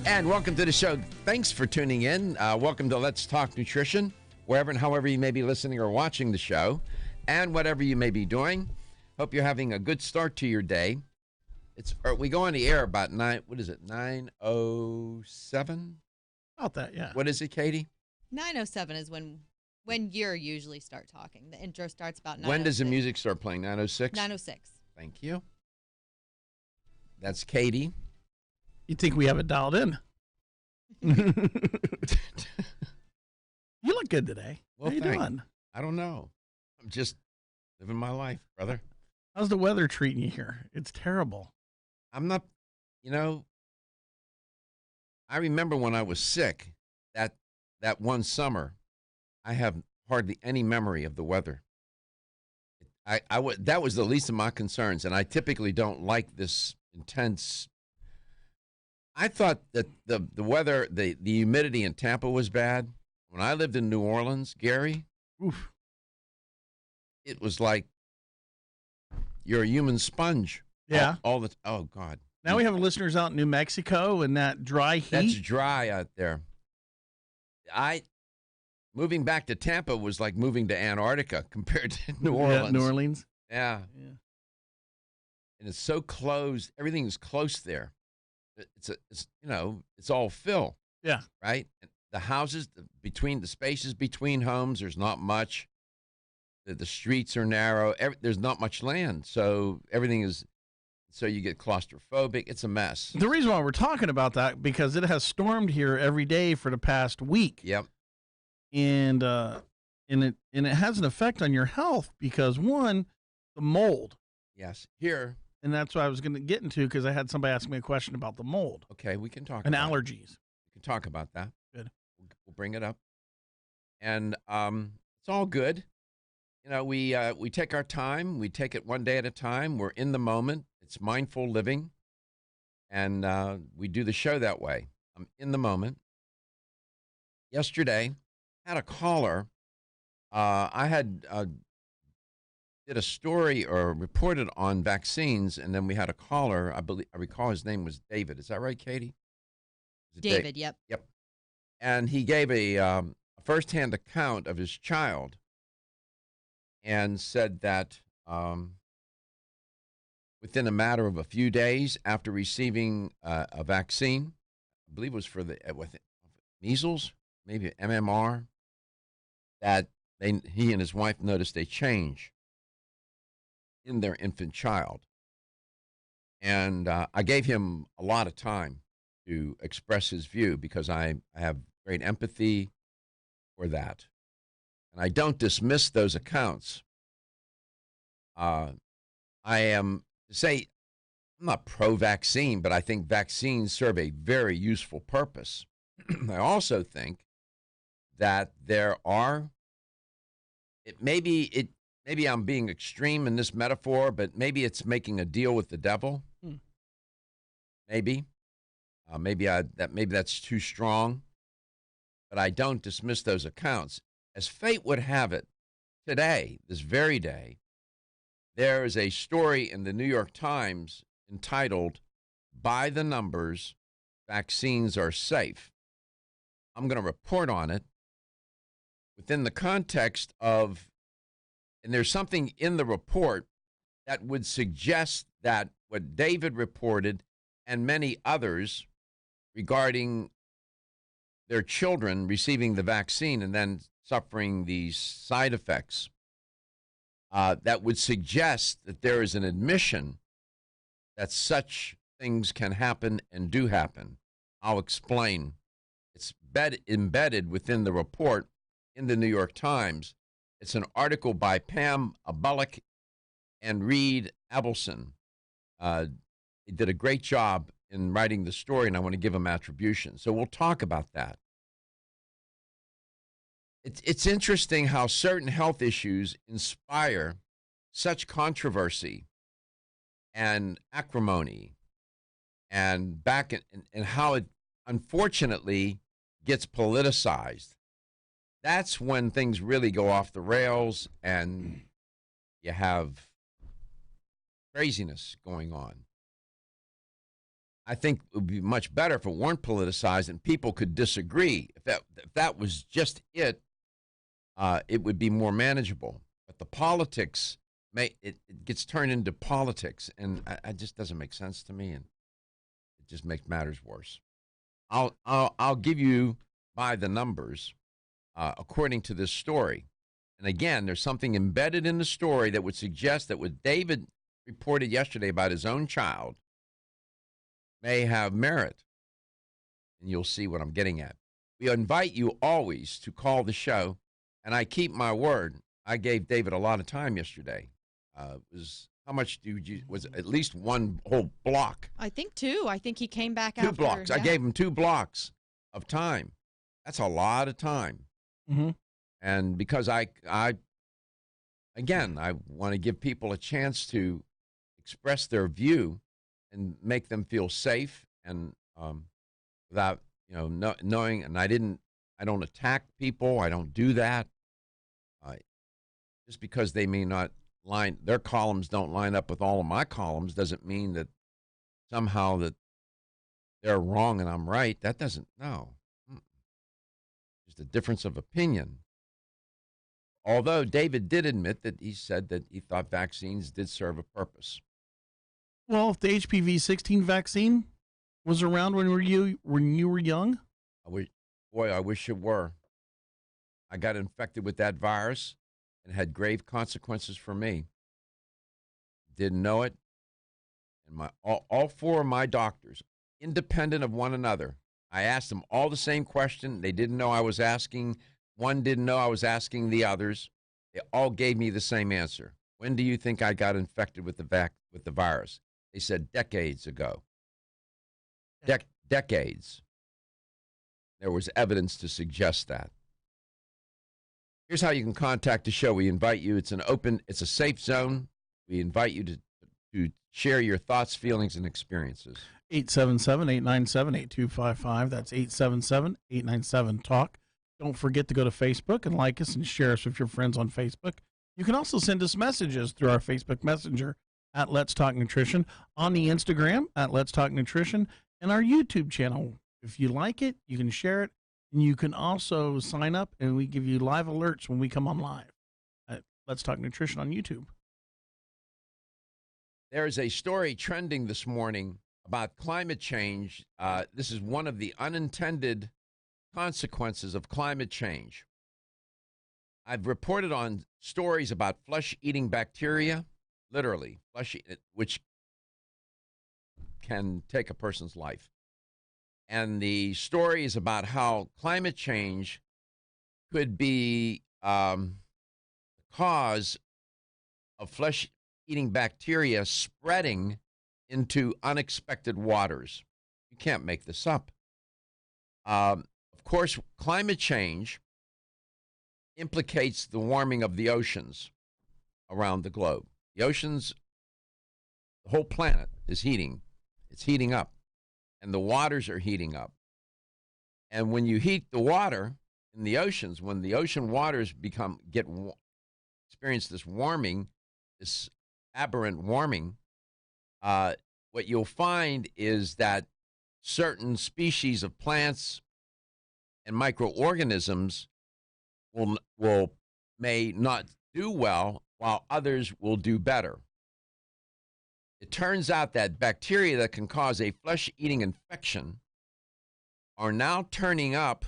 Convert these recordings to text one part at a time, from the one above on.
And welcome to the show. Thanks for tuning in. Welcome to Let's Talk Nutrition, wherever and however you may be listening or watching the show, and whatever you may be doing. Hope you're having a good start to your day. We go on the air about 9:07? About that, yeah. What is it, Katie? 9:07 is when you usually start talking. The intro starts about 9:06. When does the music start playing? 9:06? 9:06. Thank you. That's Katie. You think we have it dialed in? You look good today. Well, how you doing? I don't know. I'm just living my life, brother. How's the weather treating you here? It's terrible. I'm not, I remember when I was sick, that one summer, I have hardly any memory of the weather. That was the least of my concerns, and I typically don't like this intense. I thought that the weather, the humidity in Tampa was bad. When I lived in New Orleans, Gary, Oof. It was like you're a human sponge. Yeah. Oh, God. Now we have listeners out in New Mexico and that dry heat. That's dry out there. Moving back to Tampa was like moving to Antarctica compared to New Orleans. Yeah, New Orleans. Yeah. And it's so closed. Everything's close there. It's all fill. Yeah. Right? And the houses, the spaces between homes, there's not much. The streets are narrow. There's not much land. So everything is, so you get claustrophobic. It's a mess. The reason why we're talking about that, because it has stormed here every day for the past week. Yep. And it has an effect on your health because, one, the mold. Yes. Here. And that's what I was going to get into because I had somebody ask me a question about the mold. Okay, we can talk and about allergies. We can talk about that. Good. We'll bring it up. And it's all good. We take our time. We take it one day at a time. We're in the moment. It's mindful living. And we do the show that way. I'm in the moment. Yesterday, had a caller. I had did a story or reported on vaccines, and then we had a caller. I recall his name was David. Is that right, Katie? David, yep. Yep. And he gave a firsthand account of his child and said that within a matter of a few days after receiving a vaccine, I believe it was for the measles, maybe MMR, that he and his wife noticed a change in their infant child. And I gave him a lot of time to express his view because I have great empathy for that. And I don't dismiss those accounts. I am to say I'm not pro-vaccine, but I think vaccines serve a very useful purpose. I also think that maybe I'm being extreme in this metaphor, but maybe it's making a deal with the devil. Maybe that's too strong, but I don't dismiss those accounts. As fate would have it, today, this very day, there is a story in the New York Times entitled, "By the Numbers, Vaccines Are Safe." I'm going to report on it within the context of, and there's something in the report that would suggest that what David reported and many others regarding their children receiving the vaccine and then suffering these side effects, that would suggest that there is an admission that such things can happen and do happen. I'll explain. It's embedded within the report in the New York Times. It's an article by Pam Bullock and Reed Abelson. They did a great job in writing the story, and I want to give them attribution. So we'll talk about that. It's interesting how certain health issues inspire such controversy and acrimony and and how it unfortunately gets politicized. That's when things really go off the rails and you have craziness going on. I think it would be much better if it weren't politicized and people could disagree. If that was just it, it would be more manageable. But the politics, it gets turned into politics, and it just doesn't make sense to me, and it just makes matters worse. I'll give you by the numbers according to this story. And again, there's something embedded in the story that would suggest that what David reported yesterday about his own child may have merit. And you'll see what I'm getting at. We invite you always to call the show, and I keep my word. I gave David a lot of time yesterday. How much was at least one whole block? I think 2. I think he came back Two after. blocks. Yeah. I gave him 2 blocks of time. That's a lot of time. Mm-hmm. And because I want to give people a chance to express their view and make them feel safe and without knowing. And I don't attack people. I don't do that. Just because they may not their columns don't line up with all of my columns doesn't mean that somehow that they're wrong and I'm right. That doesn't, no. Just a difference of opinion. Although David did admit that he said that he thought vaccines did serve a purpose. Well, if the HPV 16 vaccine was around when you were young, I wish it were. I got infected with that virus and had grave consequences for me. Didn't know it. And all 4 of my doctors, independent of one another, I asked them all the same question. They didn't know I was asking. One didn't know I was asking the others. They all gave me the same answer. When do you think I got infected with the virus? They said decades ago. Decades. There was evidence to suggest that. Here's how you can contact the show. We invite you. It's a safe zone. We invite you to share your thoughts, feelings, and experiences. 877-897-8255. That's 877-897-TALK. Don't forget to go to Facebook and like us and share us with your friends on Facebook. You can also send us messages through our Facebook Messenger at Let's Talk Nutrition, on the Instagram at Let's Talk Nutrition, and our YouTube channel. If you like it, you can share it, and you can also sign up, and we give you live alerts when we come on live at Let's Talk Nutrition on YouTube. There is a story trending this morning about climate change. This is one of the unintended consequences of climate change. I've reported on stories about flesh-eating bacteria, literally, which can take a person's life. And the story is about how climate change could be the cause of flesh-eating bacteria spreading into unexpected waters. You can't make this up. Of course, climate change implicates the warming of the oceans around the globe. The oceans, the whole planet is heating. It's heating up, and the waters are heating up. And when you heat the water in the oceans, when the ocean waters experience this warming, this aberrant warming, what you'll find is that certain species of plants and microorganisms may not do well, while others will do better. It turns out that bacteria that can cause a flesh-eating infection are now turning up,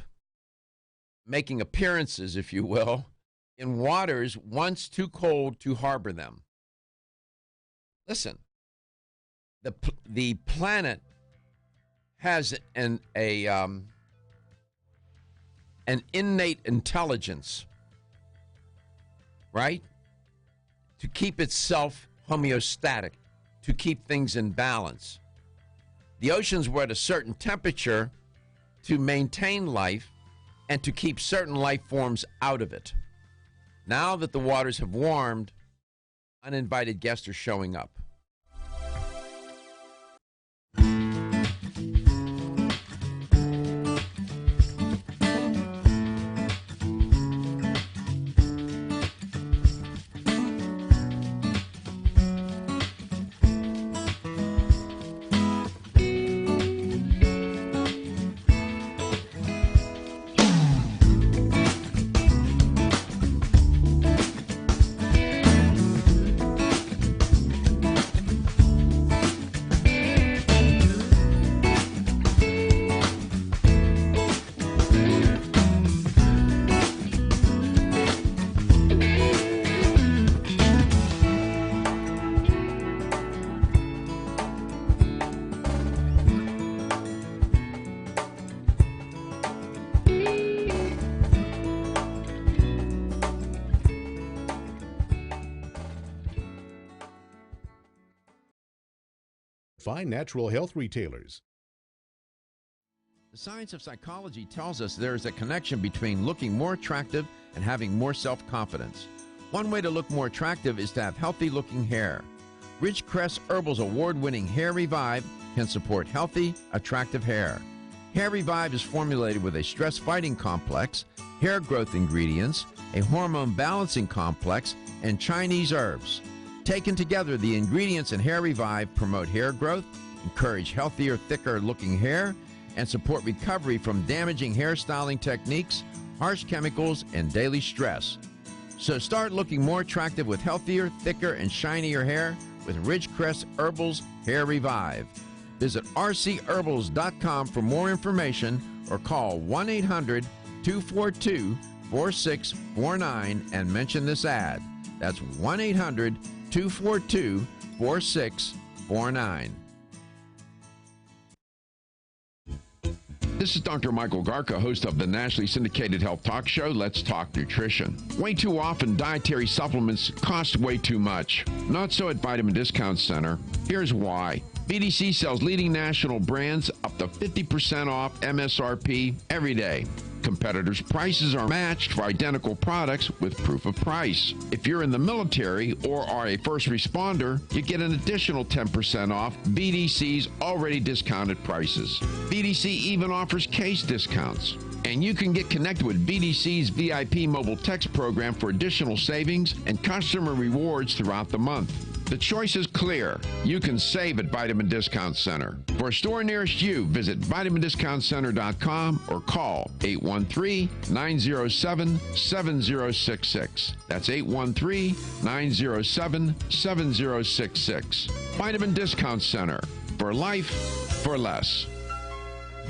making appearances, if you will, in waters once too cold to harbor them. Listen, the planet has an innate intelligence, right? To keep itself homeostatic, to keep things in balance. The oceans were at a certain temperature to maintain life and to keep certain life forms out of it. Now that the waters have warmed, uninvited guests are showing up. fine natural health retailers. The science of psychology tells us there is a connection between looking more attractive and having more self-confidence. One way to look more attractive is to have healthy-looking hair. Ridgecrest Herbal's award-winning Hair Revive can support healthy, attractive hair. Hair Revive is formulated with a stress-fighting complex, hair growth ingredients, a hormone balancing complex, and Chinese herbs. Taken together, the ingredients in Hair Revive promote hair growth, encourage healthier, thicker-looking hair, and support recovery from damaging hairstyling techniques, harsh chemicals, and daily stress. So start looking more attractive with healthier, thicker, and shinier hair with Ridgecrest Herbal's Hair Revive. Visit rcherbals.com for more information or call 1-800-242-4649 and mention this ad. That's 1-800-242-4649. This is Dr. Michael Garca, host of the nationally syndicated health talk show, Let's Talk Nutrition. Way too often, dietary supplements cost way too much. Not so at Vitamin Discount Center. Here's why. VDC sells leading national brands up to 50% off MSRP every day. Competitors' prices are matched for identical products with proof of price. If you're in the military or are a first responder, you get an additional 10% off VDC's already discounted prices. VDC even offers case discounts. And you can get connected with VDC's VIP mobile text program for additional savings and customer rewards throughout the month. The choice is clear. You can save at Vitamin Discount Center. For a store nearest you, visit vitamindiscountcenter.com or call 813-907-7066. That's 813-907-7066. Vitamin Discount Center. For life, for less.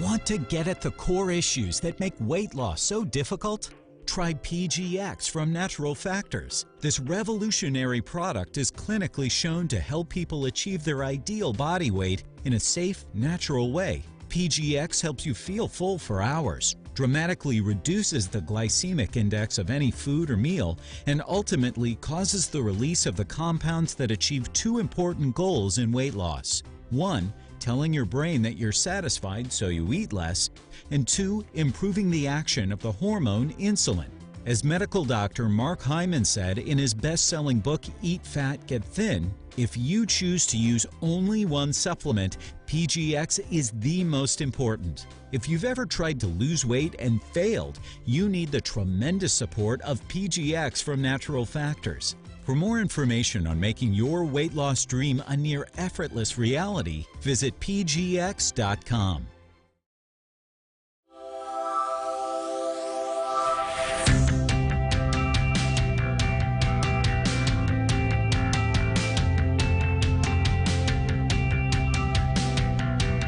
Want to get at the core issues that make weight loss so difficult? Try PGX from Natural Factors. This revolutionary product is clinically shown to help people achieve their ideal body weight in a safe, natural way. PGX helps you feel full for hours, dramatically reduces the glycemic index of any food or meal, and ultimately causes the release of the compounds that achieve two important goals in weight loss. 1, telling your brain that you're satisfied so you eat less, and 2, improving the action of the hormone insulin. As medical doctor Mark Hyman said in his best-selling book Eat Fat, Get Thin, if you choose to use only one supplement, PGX is the most important. If you've ever tried to lose weight and failed, you need the tremendous support of PGX from Natural Factors. For more information on making your weight loss dream a near effortless reality, visit pgx.com.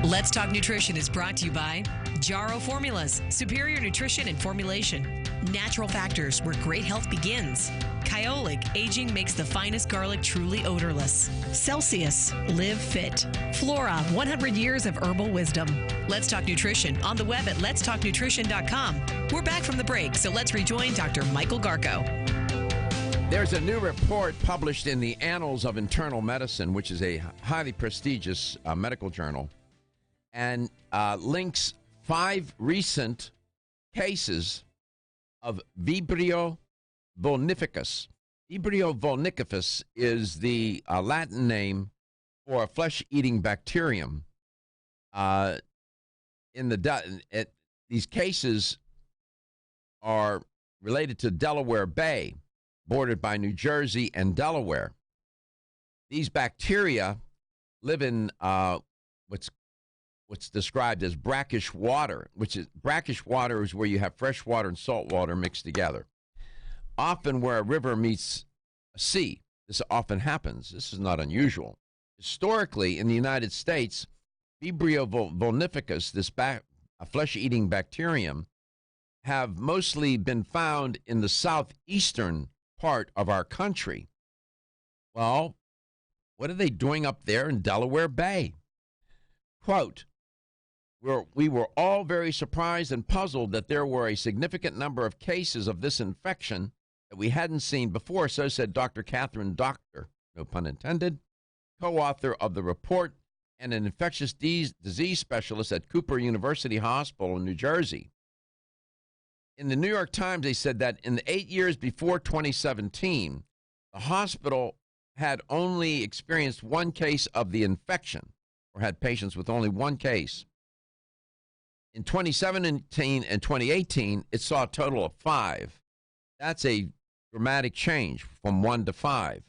Let's Talk Nutrition is brought to you by Jarrow Formulas, superior nutrition and formulation. Natural Factors, where great health begins. Kyolic, aging makes the finest garlic truly odorless. Celsius, live fit. Flora, 100 years of herbal wisdom. Let's Talk Nutrition on the web at letstalknutrition.com. We're back from the break, so let's rejoin Dr. Michael Garco. There's a new report published in the Annals of Internal Medicine, which is a highly prestigious medical journal, and links 5 recent cases of Vibrio vulnificus. Vibrio vulnificus is the Latin name for a flesh-eating bacterium. These cases are related to Delaware Bay, bordered by New Jersey and Delaware. These bacteria live in what's described as brackish water, brackish water is where you have fresh water and salt water mixed together. Often where a river meets a sea, this often happens. This is not unusual. Historically, in the United States, Vibrio vulnificus, this a flesh-eating bacterium, have mostly been found in the southeastern part of our country. Well, what are they doing up there in Delaware Bay? Quote, we were all very surprised and puzzled that there were a significant number of cases of this infection that we hadn't seen before, so said Dr. Catherine Doctor, no pun intended, co-author of the report and an infectious disease specialist at Cooper University Hospital in New Jersey. In the New York Times, they said that in the 8 years before 2017, the hospital had only experienced one case of the infection, or had patients with only one case. In 2017 and 2018, it saw a total of 5. That's a dramatic change from 1 to 5.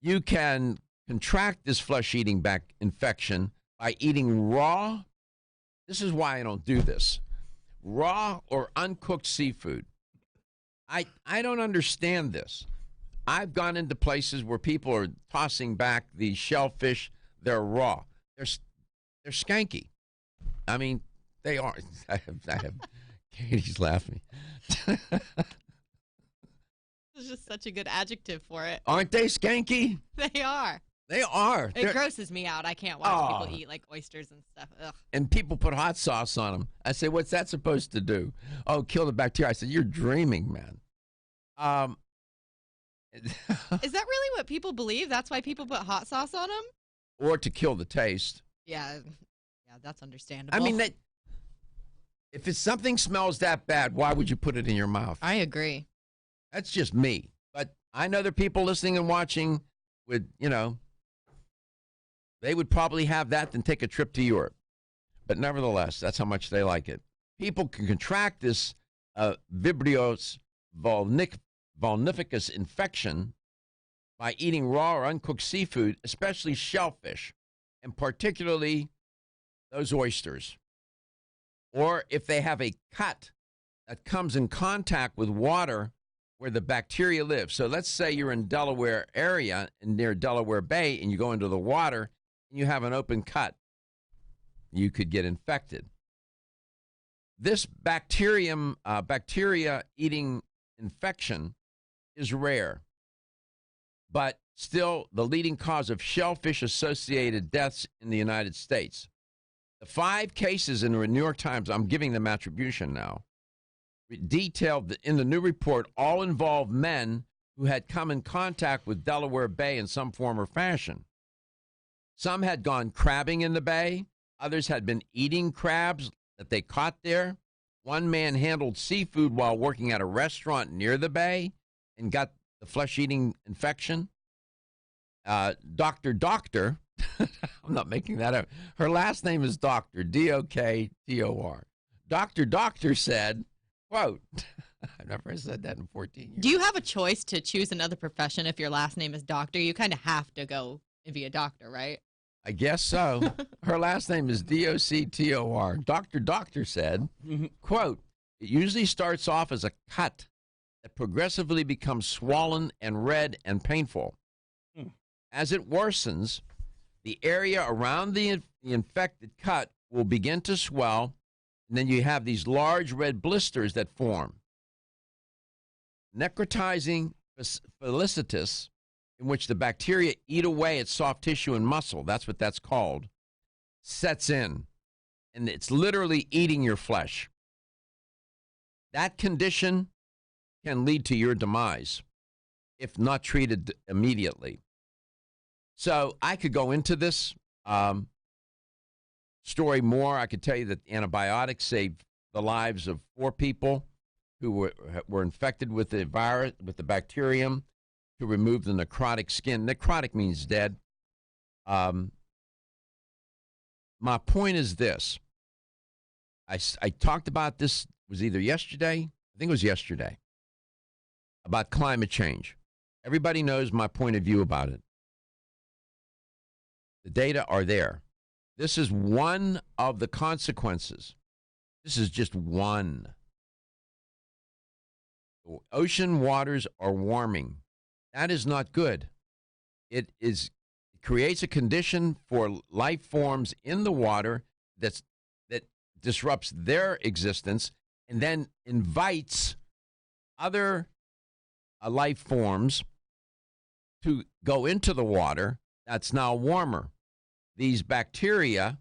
You can contract this flesh-eating back infection by eating raw. This is why I don't do this. Raw or uncooked seafood. I don't understand this. I've gone into places where people are tossing back the shellfish. They're raw. They're skanky. I mean, they are. I have Katie's laughing. It's just such a good adjective for it. Aren't they skanky? They are. They are. It grosses me out. I can't watch people eat like oysters and stuff. Ugh. And people put hot sauce on them. I say, what's that supposed to do? Oh, kill the bacteria. I said, you're dreaming, man. Is that really what people believe? That's why people put hot sauce on them? Or to kill the taste. Yeah, that's understandable. I mean, if it's something smells that bad, why would you put it in your mouth? I agree. That's just me. But I know there are people listening and watching with, they would probably have that than take a trip to Europe. But nevertheless, that's how much they like it. People can contract this Vibrio vulnificus infection by eating raw or uncooked seafood, especially shellfish, and particularly those oysters. Or if they have a cut that comes in contact with water where the bacteria live. So let's say you're in Delaware area and near Delaware Bay and you go into the water and you have an open cut. You could get infected. This bacteria eating infection is rare, but still the leading cause of shellfish-associated deaths in the United States. The 5 cases in the New York Times, I'm giving them attribution now, detailed in the new report, all involve men who had come in contact with Delaware Bay in some form or fashion. Some had gone crabbing in the bay. Others had been eating crabs that they caught there. One man handled seafood while working at a restaurant near the bay and got the flesh-eating infection. Doctor, I'm not making that up. Her last name is Doctor, D-O-K-T-O-R. Doctor said, quote, I've never said that in 14 years. Do you have a choice to choose another profession if your last name is Doctor? You kind of have to go and be a doctor, right? I guess so. Her last name is D-O-C-T-O-R. Doctor said, quote, it usually starts off as a cut that progressively becomes swollen and red and painful. As it worsens, the area around the infected cut will begin to swell, and then you have these large red blisters that form. Necrotizing felicitis, in which the bacteria eat away at soft tissue and muscle, that's what that's called, sets in. And it's literally eating your flesh. That condition can lead to your demise if not treated immediately. So I could go into this story more. I could tell you that antibiotics saved the lives of 4 people who were infected with the virus, with the bacterium, to remove the necrotic skin. Necrotic means dead. My point is this. I talked about this, was either yesterday, I think it was yesterday, about climate change. Everybody knows my point of view about it. The data are there. This is one of the consequences. This is just one. Ocean waters are warming. That is not good. It creates a condition for life forms in the water that disrupts their existence and then invites other life forms to go into the water that's now warmer. These bacteria,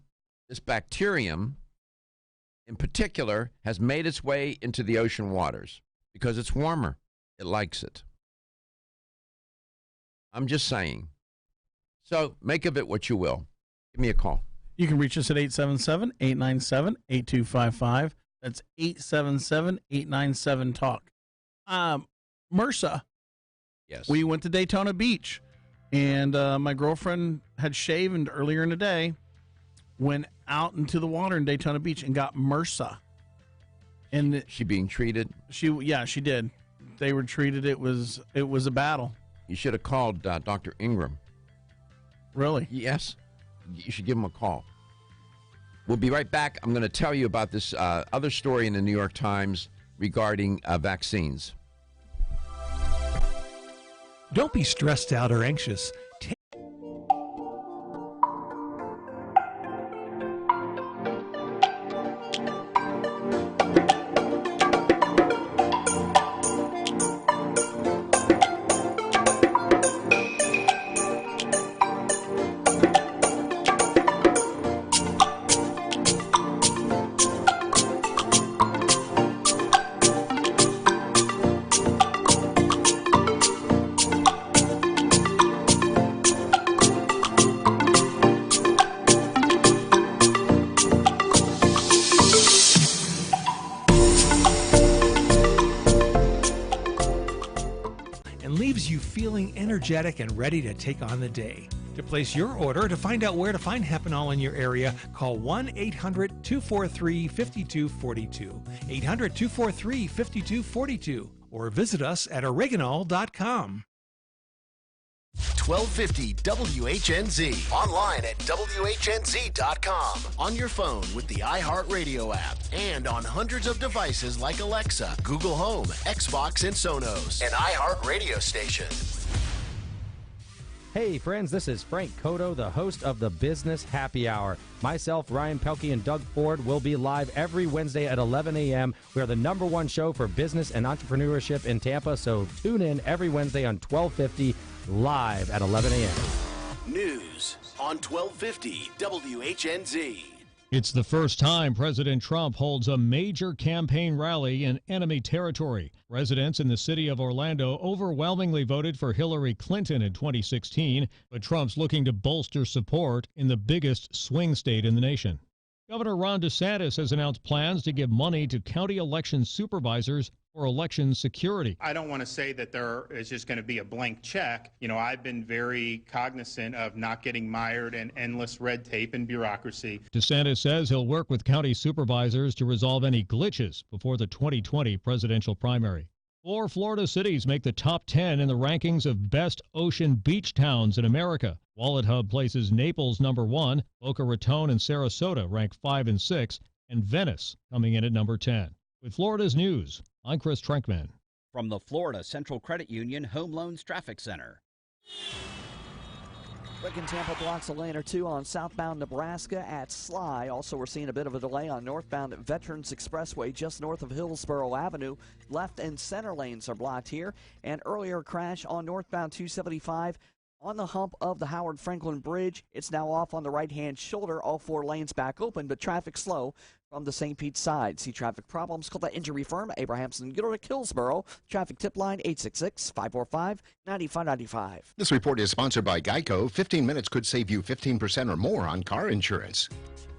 this bacterium in particular, has made its way into the ocean waters because it's warmer. It likes it. I'm just saying. So make of it what you will. Give me a call. You can reach us at 877-897-8255. That's 877-897-TALK. MRSA. Yes. We went to Daytona Beach, and my girlfriend had shaved earlier in the day, went out into the water in Daytona Beach and got MRSA. And she being treated? She did. They were treated. It was a battle. You should have called Dr. Ingram. Really? Yes. You should give him a call. We'll be right back. I'm going to tell you about this other story in the New York Times regarding vaccines. Don't be stressed out or anxious. Energetic and ready to take on the day. To place your order, to find out where to find Hepanol in your area, call 1-800-243-5242, 800-243-5242, or visit us at oregonol.com. 1250 WHNZ. Online at WHNZ.com. On your phone with the iHeartRadio app. And on hundreds of devices like Alexa, Google Home, Xbox, and Sonos. An iHeartRadio station. Hey friends, this is Frank Cotto, the host of the Business Happy Hour. Myself, Ryan Pelkey, and Doug Ford will be live every Wednesday at 11 a.m. We are the #1 show for business and entrepreneurship in Tampa, so tune in every Wednesday on 1250 live at 11 a.m. News on 1250 WHNZ. It's the first time President Trump holds a major campaign rally in enemy territory. Residents in the city of Orlando overwhelmingly voted for Hillary Clinton in 2016, but Trump's looking to bolster support in the biggest swing state in the nation. Governor Ron DeSantis has announced plans to give money to county election supervisors for election security. I don't want to say that there is just going to be a blank check. You know, I've been very cognizant of not getting mired in endless red tape and bureaucracy. DeSantis says he'll work with county supervisors to resolve any glitches before the 2020 presidential primary. 4 Florida cities make the top 10 in the rankings of best ocean beach towns in America. Wallet Hub places Naples #1, Boca Raton and Sarasota rank 5 and 6, and Venice coming in at #10. With Florida's news, I'm Chris Trenkman. From the Florida Central Credit Union Home Loans Traffic Center. Quick in Tampa blocks a lane or two on southbound Nebraska at Sly. Also, we're seeing a bit of a delay on northbound Veterans Expressway just north of Hillsborough Avenue. Left and center lanes are blocked here. And earlier crash on northbound 275 on the hump of the Howard Franklin Bridge. It's now off on the right-hand shoulder. All 4 lanes back open, but traffic slow from the St. Pete side. See traffic problems? Call the injury firm, Abrahamson Gilrick Hillsborough. Traffic tip line 866-545-9595. This report is sponsored by Geico. 15 minutes could save you 15% or more on car insurance.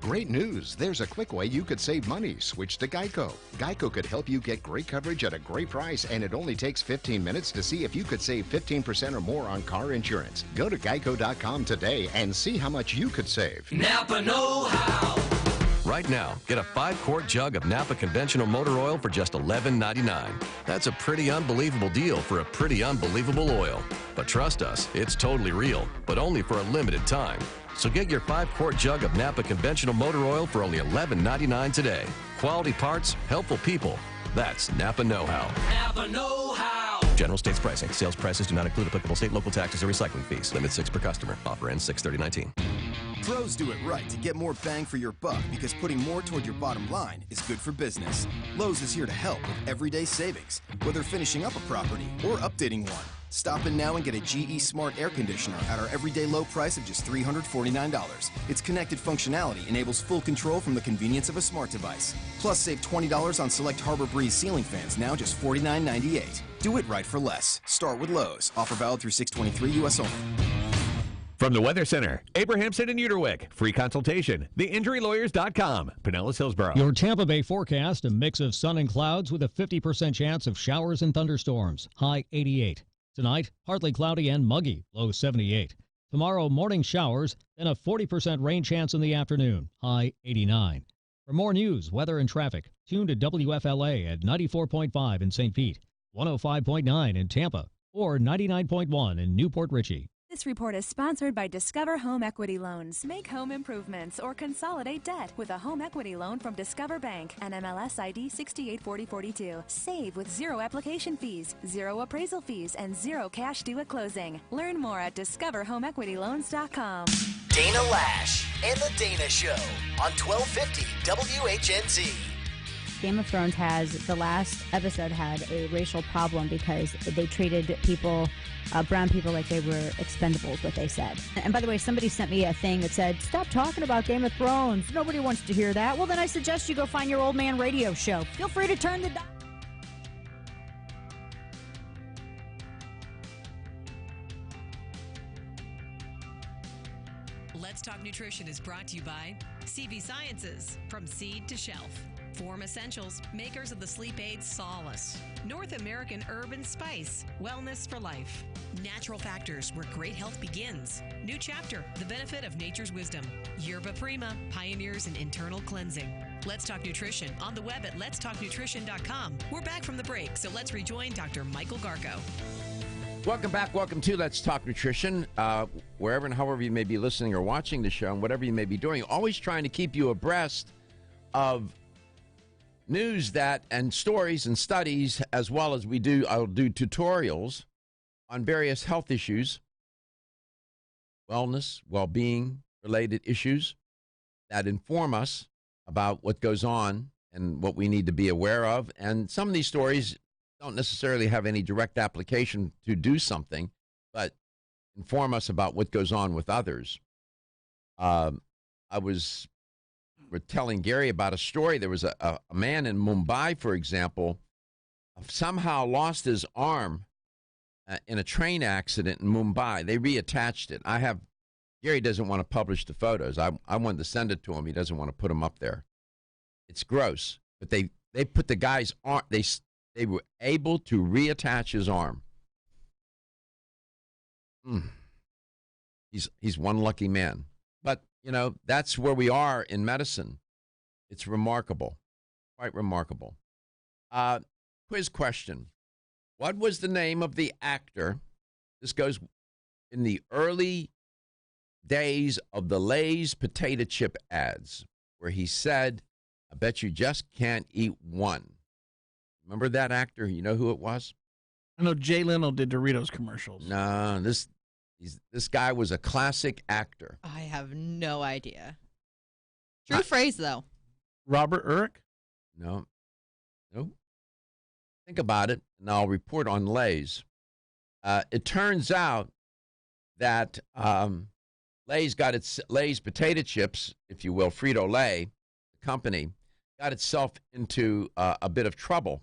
Great news. There's a quick way you could save money. Switch to Geico. Geico could help you get great coverage at a great price, and it only takes 15 minutes to see if you could save 15% or more on car insurance. Go to geico.com today and see how much you could save. Napa know-how. Right now, get a 5-quart jug of Napa conventional motor oil for just $11.99. That's a pretty unbelievable deal for a pretty unbelievable oil. But trust us, it's totally real, but only for a limited time. So get your 5-quart jug of Napa conventional motor oil for only $11.99 today. Quality parts, helpful people. That's Napa know-how. Napa know-how. General states pricing. Sales prices do not include applicable state, local taxes, or recycling fees. Limit 6 per customer. Offer ends 6/30/19. Pros do it right to get more bang for your buck because putting more toward your bottom line is good for business. Lowe's is here to help with everyday savings, whether finishing up a property or updating one. Stop in now and get a GE Smart Air Conditioner at our everyday low price of just $349. Its connected functionality enables full control from the convenience of a smart device. Plus, save $20 on select Harbor Breeze ceiling fans, now just $49.98. Do it right for less. Start with Lowe's. Offer valid through 6/23 U.S. only. From the Weather Center, Abrahamson and Uterwick. Free consultation. TheInjuryLawyers.com. Pinellas Hillsborough. Your Tampa Bay forecast, a mix of sun and clouds with a 50% chance of showers and thunderstorms. High 88. Tonight, partly cloudy and muggy. Low 78. Tomorrow, morning showers, then a 40% rain chance in the afternoon. High 89. For more news, weather, and traffic, tune to WFLA at 94.5 in St. Pete, 105.9 in Tampa, or 99.1 in Newport Richey. This report is sponsored by Discover Home Equity Loans. Make home improvements or consolidate debt with a home equity loan from Discover Bank, NMLS ID 684042. Save with zero application fees, zero appraisal fees, and zero cash due at closing. Learn more at discoverhomeequityloans.com. Dana Lash and the Dana Show on 1250 WHNZ. Game of Thrones the last episode had a racial problem because they treated people, brown people, like they were expendables, what they said. And by the way, somebody sent me a thing that said, stop talking about Game of Thrones. Nobody wants to hear that. Well, then I suggest you go find your old man radio show. Feel free to turn the dial. Let's Talk Nutrition is brought to you by CV Sciences, from seed to shelf. Form Essentials, makers of the sleep aid Solace. North American Herb and Spice, wellness for life. Natural Factors, where great health begins. New chapter, the benefit of nature's wisdom. Yerba Prima, pioneers in internal cleansing. Let's Talk Nutrition on the web at letstalknutrition.com. We're back from the break, so let's rejoin Dr. Michael Garko. Welcome back. Welcome to Let's Talk Nutrition. Wherever and however you may be listening or watching the show, and whatever you may be doing, always trying to keep you abreast of news and stories and studies, as well as I'll do tutorials on various health issues, wellness, well-being related issues that inform us about what goes on and what we need to be aware of. And some of these stories don't necessarily have any direct application to do something, but inform us about what goes on with others. We're telling Gary about a story. There was a man in Mumbai, for example, somehow lost his arm in a train accident in Mumbai. They reattached it. Gary doesn't want to publish the photos. I wanted to send it to him. He doesn't want to put them up there. It's gross. But they put the guy's arm, they were able to reattach his arm. He's one lucky man. But, that's where we are in medicine. It's remarkable, quite remarkable. Quiz question. What was the name of the actor? This goes in the early days of the Lay's potato chip ads, where he said, I bet you just can't eat one. Remember that actor? You know who it was? I know Jay Leno did Doritos commercials. No, this guy was a classic actor. I have no idea. True phrase, though. Robert Urich? No. Think about it, and I'll report on Lay's. It turns out that Lay's potato chips, if you will, Frito-Lay, the company, got itself into a bit of trouble.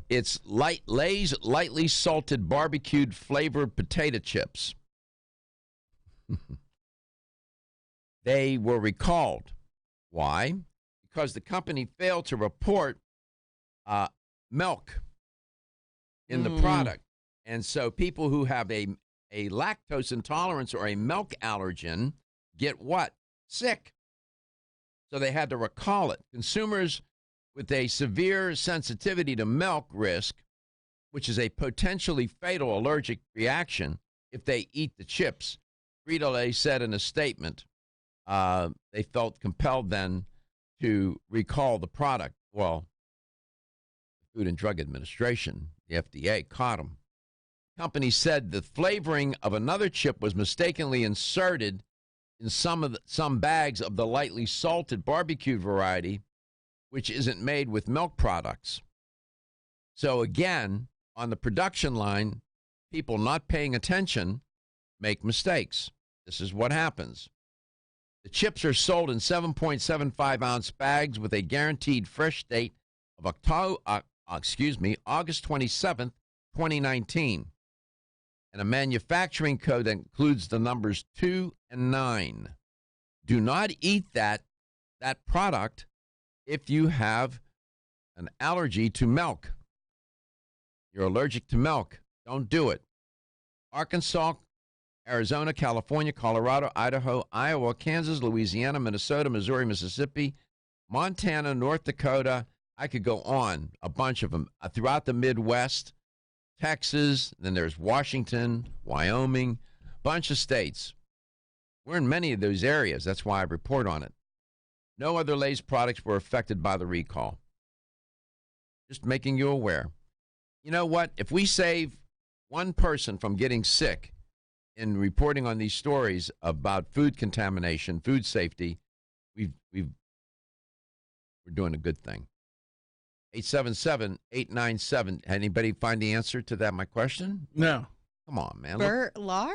It's Lay's lightly salted barbecued flavored potato chips. They were recalled. Why? Because the company failed to report milk in the product. And so people who have a lactose intolerance or a milk allergen get what? Sick. So they had to recall it. Consumers with a severe sensitivity to milk risk, which is a potentially fatal allergic reaction if they eat the chips, Frito-Lay said in a statement, they felt compelled then to recall the product. Well, the Food and Drug Administration, the FDA, caught them. The company said the flavoring of another chip was mistakenly inserted in some bags of the lightly salted barbecued variety, which isn't made with milk products. So again, on the production line, people not paying attention make mistakes. This is what happens. The chips are sold in 7.75-ounce bags with a guaranteed fresh date of August 27th, 2019. and a manufacturing code that includes the numbers 2 and 9. Do not eat that product if you have an allergy to milk. You're allergic to milk. Don't do it. Arkansas, Arizona, California, Colorado, Idaho, Iowa, Kansas, Louisiana, Minnesota, Missouri, Mississippi, Montana, North Dakota. I could go on, a bunch of them, throughout the Midwest, Texas, then there's Washington, Wyoming, bunch of states. We're in many of those areas. That's why I report on it. No other Lay's products were affected by the recall. Just making you aware. You know what? If we save one person from getting sick in reporting on these stories about food contamination, food safety, we're doing a good thing. 877-897. Anybody find the answer to that? My question? No. Come on, man. Bert Lahr?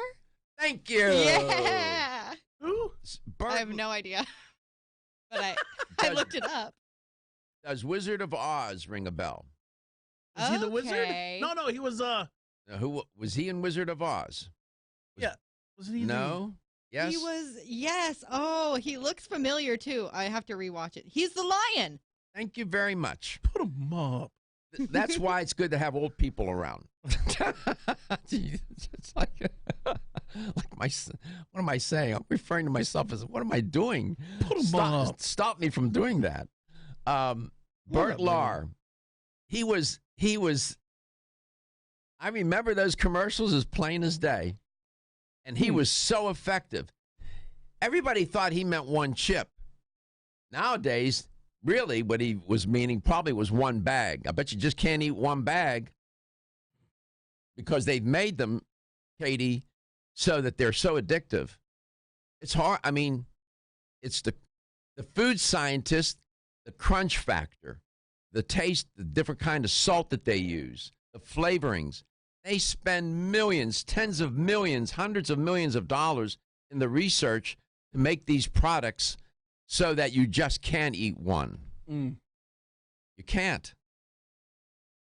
Thank you. Yeah. Who? I have no idea. But I looked it up. Does Wizard of Oz ring a bell? Is he the wizard? No, he was Who was he in Wizard of Oz? Yeah. Wasn't he? No. Yes. He was. Yes. Oh, he looks familiar too. I have to rewatch it. He's the lion. Thank you very much. Put him up. That's why it's good to have old people around. It's like my. What am I saying? I'm referring to myself as. What am I doing? Put him up. Stop me from doing that. Bert Lahr. He was. I remember those commercials as plain as day, and he was so effective. Everybody thought he meant one chip. Nowadays, really, what he was meaning probably was one bag. I bet you just can't eat one bag because they've made them, Katie, so that they're so addictive. It's hard. I mean, it's the food scientists, the crunch factor, the taste, the different kind of salt that they use, the flavorings. They spend millions, tens of millions, hundreds of millions of dollars in the research to make these products so that you just can't eat one. You can't.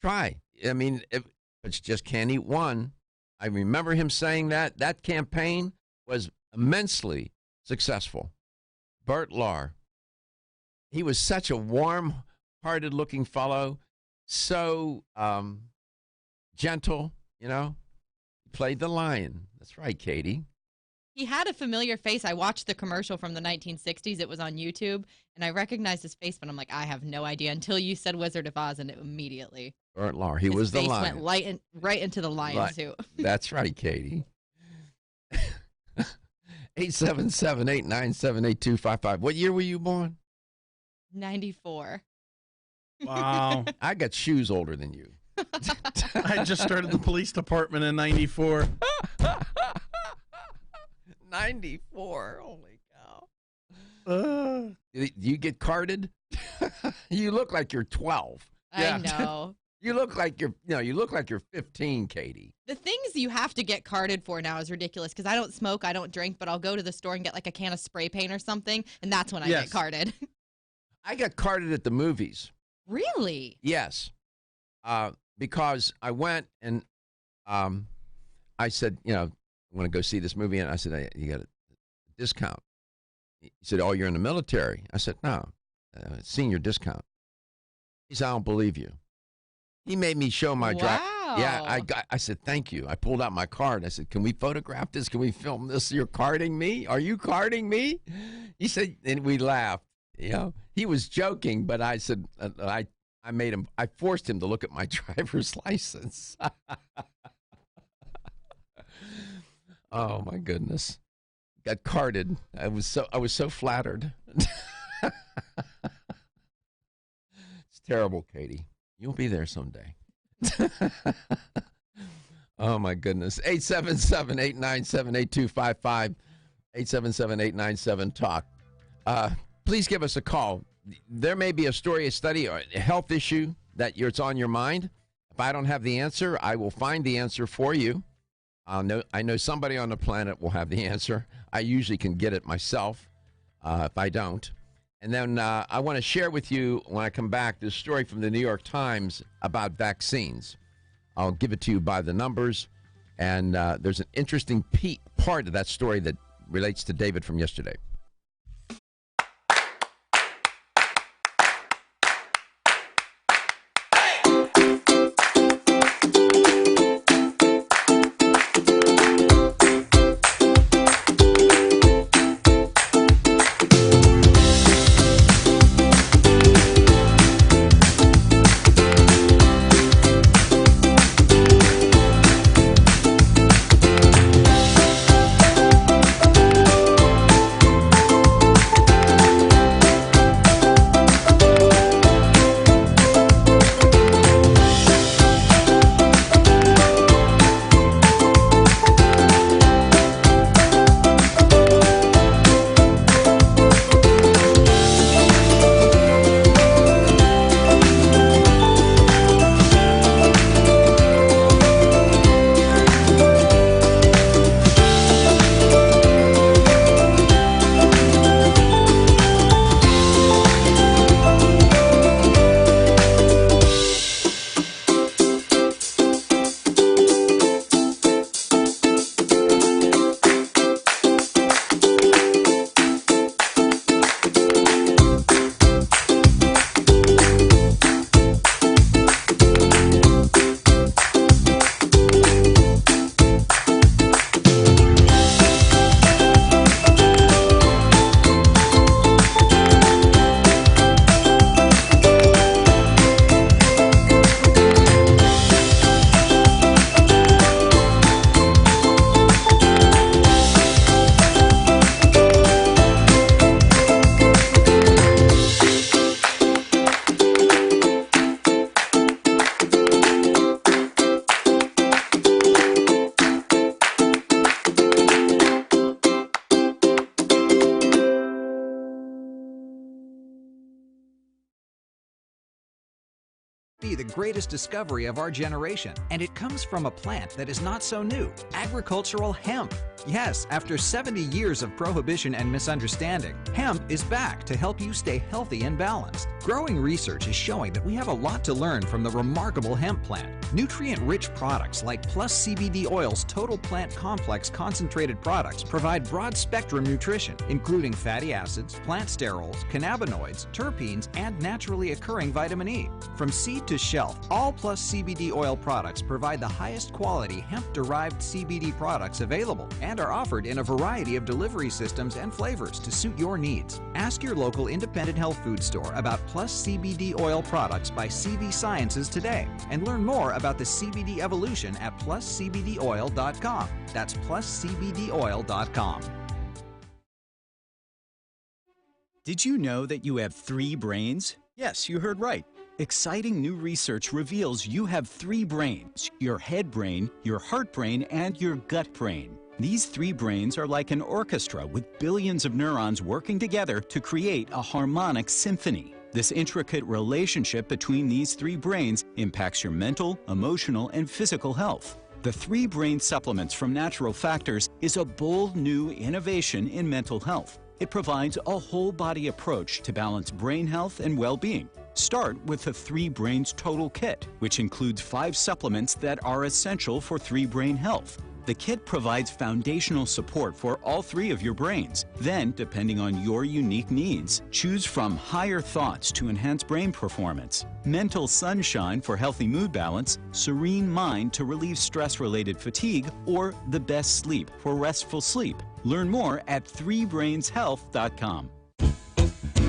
Try. I mean, but you just can't eat one. I remember him saying that. That campaign was immensely successful. Bert Lahr. He was such a warm-hearted looking fellow, so gentle, you know. He played the lion. That's right, Katie. He had a familiar face. I watched the commercial from the 1960s. It was on YouTube, and I recognized his face, but I'm like, I have no idea until you said Wizard of Oz, and it immediately. Bert Lahr. He was the lion. lion. His face went right into the lion suit. That's right, Katie. 877-897-8255. What year were you born? 94. Wow. I got shoes older than you. I just started the police department in 94. 94. Holy cow. Do you get carded? You look like you're 12. I know. You look like you're 15, Katie. The things you have to get carded for now is ridiculous because I don't smoke, I don't drink, but I'll go to the store and get like a can of spray paint or something, and that's when I get carded. I got carded at the movies. Really? Yes. Because I went and I said, I want to go see this movie, and I said, hey, you got a discount. He said, oh, you're in the military. I said, no, senior discount. He said, I don't believe you. He made me show my drive. Yeah, I said, thank you. I pulled out my card. I said, can we photograph this? Can we film this? You're carding me? Are you carding me? He said, and we laughed. He was joking, but I said, I forced him to look at my driver's license. Oh my goodness. Got carded. I was so flattered. It's terrible, Katie. You'll be there someday. Oh my goodness. 877-897-8255. 877-897-TALK. Please give us a call. There may be a story, a study, or a health issue that it's on your mind. If I don't have the answer, I will find the answer for you. I know somebody on the planet will have the answer. I usually can get it myself if I don't. And then I want to share with you, when I come back, this story from the New York Times about vaccines. I'll give it to you by the numbers. And there's an interesting part of that story that relates to David from yesterday. The greatest discovery of our generation, and it comes from a plant that is not so new, agricultural hemp. Yes, after 70 years of prohibition and misunderstanding, hemp is back to help you stay healthy and balanced. Growing research is showing that we have a lot to learn from the remarkable hemp plant. Nutrient-rich products like Plus CBD Oil's Total Plant Complex concentrated products provide broad-spectrum nutrition, including fatty acids, plant sterols, cannabinoids, terpenes, and naturally occurring vitamin E. From seed to shelf, all Plus CBD Oil products provide the highest quality hemp-derived CBD products available and are offered in a variety of delivery systems and flavors to suit your needs. Ask your local independent health food store about Plus CBD Oil products by CV Sciences today and learn more about the CBD evolution at pluscbdoil.com. That's pluscbdoil.com. Did you know that you have 3 brains? Yes, you heard right. Exciting new research reveals you have 3 brains: your head brain, your heart brain, and your gut brain. These 3 brains are like an orchestra with billions of neurons working together to create a harmonic symphony. This intricate relationship between these 3 brains impacts your mental, emotional, and physical health. The 3 Brain Supplements from Natural Factors is a bold new innovation in mental health. It provides a whole-body approach to balance brain health and well-being. Start with the 3 Brains Total Kit, which includes 5 supplements that are essential for 3 brain health. The kit provides foundational support for all 3 of your brains. Then, depending on your unique needs, choose from Higher Thoughts to enhance brain performance, Mental Sunshine for healthy mood balance, Serene Mind to relieve stress-related fatigue, or The Best Sleep for restful sleep. Learn more at 3brainshealth.com.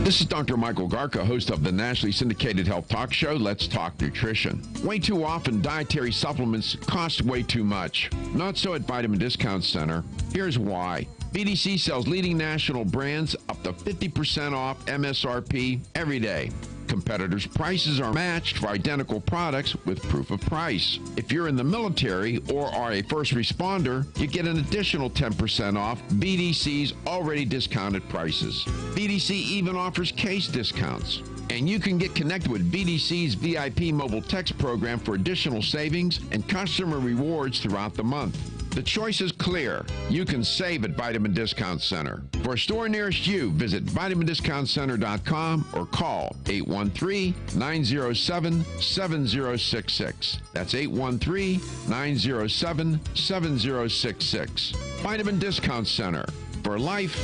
This is Dr. Michael Garka, host of the nationally syndicated health talk show, Let's Talk Nutrition. Way too often, dietary supplements cost way too much. Not so at Vitamin Discount Center. Here's why. BDC sells leading national brands up to 50% off MSRP every day. Competitors' prices are matched for identical products with proof of price. If you're in the military or are a first responder, you get an additional 10% off BDC's already discounted prices. BDC even offers case discounts. And you can get connected with BDC's VIP mobile text program for additional savings and customer rewards throughout the month. The choice is clear. You can save at Vitamin Discount Center. For a store nearest you, visit vitamindiscountcenter.com or call 813-907-7066. That's 813-907-7066. Vitamin Discount Center. For life,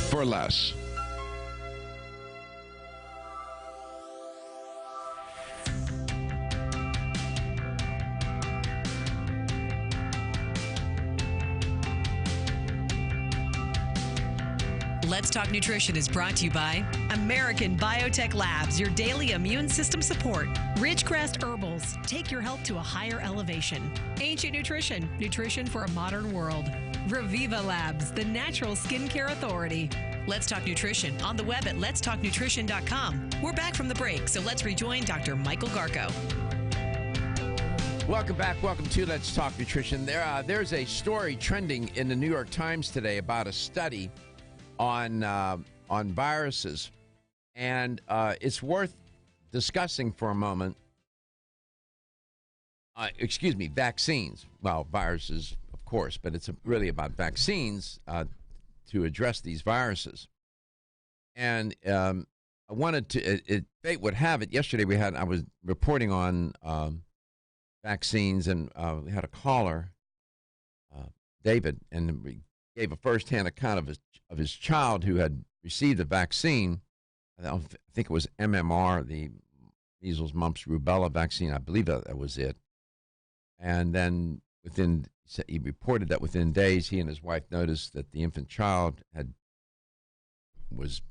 for less. Let's Talk Nutrition is brought to you by American Biotech Labs, your daily immune system support. Ridgecrest Herbals, take your health to a higher elevation. Ancient Nutrition, nutrition for a modern world. Reviva Labs, the natural skincare authority. Let's Talk Nutrition on the web at letstalknutrition.com. We're back from the break, so let's rejoin Dr. Michael Garko. Welcome back. Welcome to Let's Talk Nutrition. There's a story trending in the New York Times today about a study on viruses, and it's worth discussing for a moment. Vaccines. Well, viruses, of course, but it's really about vaccines to address these viruses. And I wanted to. Fate would have it. Yesterday I was reporting on vaccines, and we had a caller, David, and we gave a firsthand account of his child who had received a vaccine. I think it was MMR, the measles, mumps, rubella vaccine. I believe that was it. And then he reported that within days, he and his wife noticed that the infant child was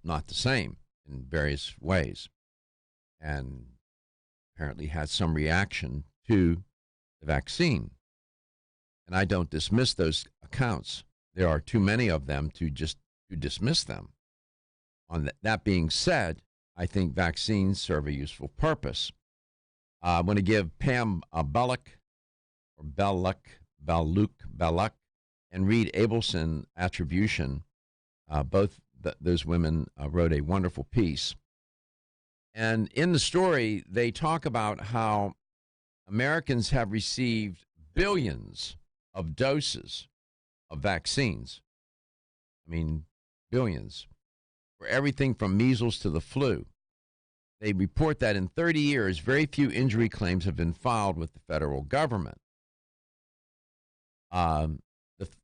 not the same in various ways, and apparently had some reaction to the vaccine. And I don't dismiss those accounts. There are too many of them to dismiss them. That being said, I think vaccines serve a useful purpose. I'm going to give Pam Belluck, and Reed Abelson attribution. Both those women wrote a wonderful piece. And in the story, they talk about how Americans have received billions of doses of vaccines. I mean, billions, for everything from measles to the flu. They report that in 30 years, very few injury claims have been filed with the federal government. The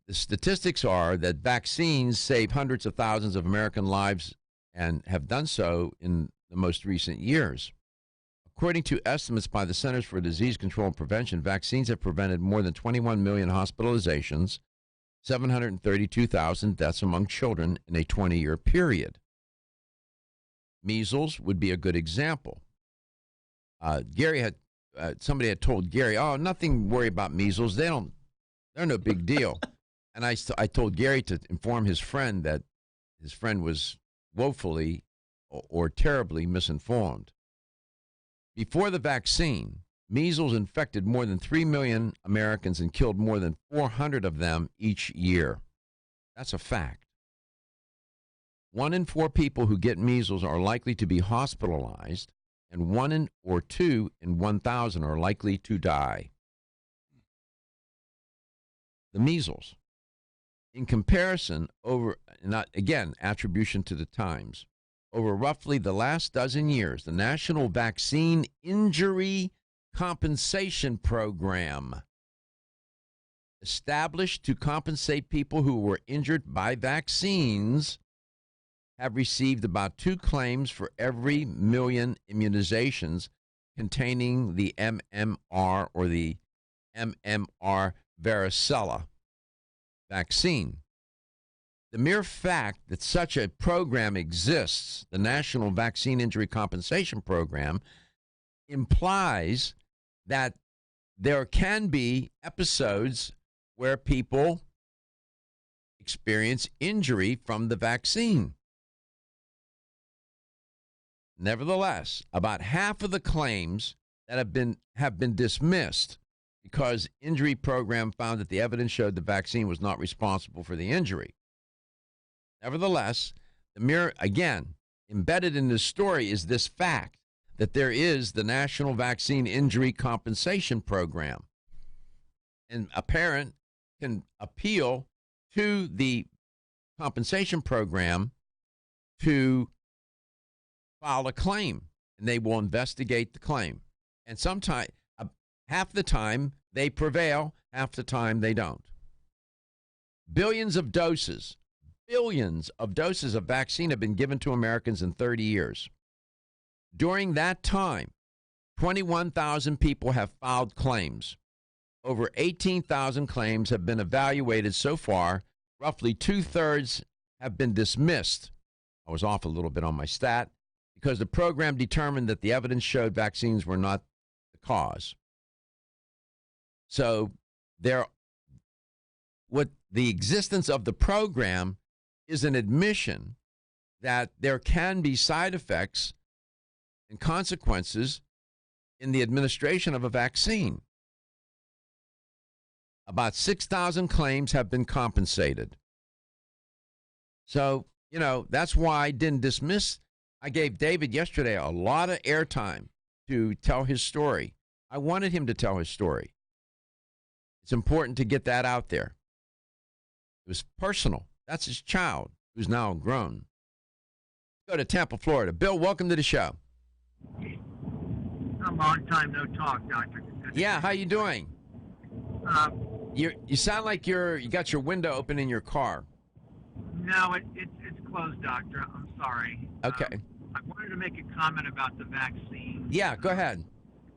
statistics are that vaccines save hundreds of thousands of American lives and have done so in the most recent years. According to estimates by the Centers for Disease Control and Prevention, vaccines have prevented more than 21 million hospitalizations, 732,000 deaths among children in a 20-year period. Measles would be a good example. Somebody had told Gary, "Oh, nothing worry about measles. They're no big deal." And I told Gary to inform his friend that his friend was woefully or terribly misinformed. Before the vaccine, measles infected more than 3 million Americans and killed more than 400 of them each year. That's a fact. 1 in 4 people who get measles are likely to be hospitalized, and 1 or 2 in 1,000 are likely to die. The measles. In comparison, attribution to the Times, over roughly the last dozen years, the National Vaccine Injury Compensation Program, established to compensate people who were injured by vaccines, have received about 2 claims for every million immunizations containing the MMR or the MMR varicella vaccine. The mere fact that such a program exists, the National Vaccine Injury Compensation Program, implies that there can be episodes where people experience injury from the vaccine. Nevertheless, about half of the claims that have been dismissed because injury program found that the evidence showed the vaccine was not responsible for the injury. Nevertheless, embedded in this story is this fact that there is the National Vaccine Injury Compensation Program. And a parent can appeal to the compensation program to file a claim, and they will investigate the claim. And sometimes, half the time they prevail, half the time they don't. Billions of doses of vaccine have been given to Americans in 30 years. During that time, 21,000 people have filed claims. Over 18,000 claims have been evaluated so far. Roughly two-thirds have been dismissed. I was off a little bit on my stat because the program determined that the evidence showed vaccines were not the cause. So what the existence of the program is an admission that there can be side effects and consequences in the administration of a vaccine. About 6,000 claims have been compensated. So, that's why I didn't dismiss. I gave David yesterday a lot of airtime to tell his story. I wanted him to tell his story. It's important to get that out there. It was personal. That's his child, who's now grown. Go to Tampa, Florida. Bill, welcome to the show. A long time no talk, Doctor. Yeah, how you doing? You sound like you got your window open in your car. No, it's closed, Doctor. I'm sorry. Okay. I wanted to make a comment about the vaccine. Yeah, go ahead.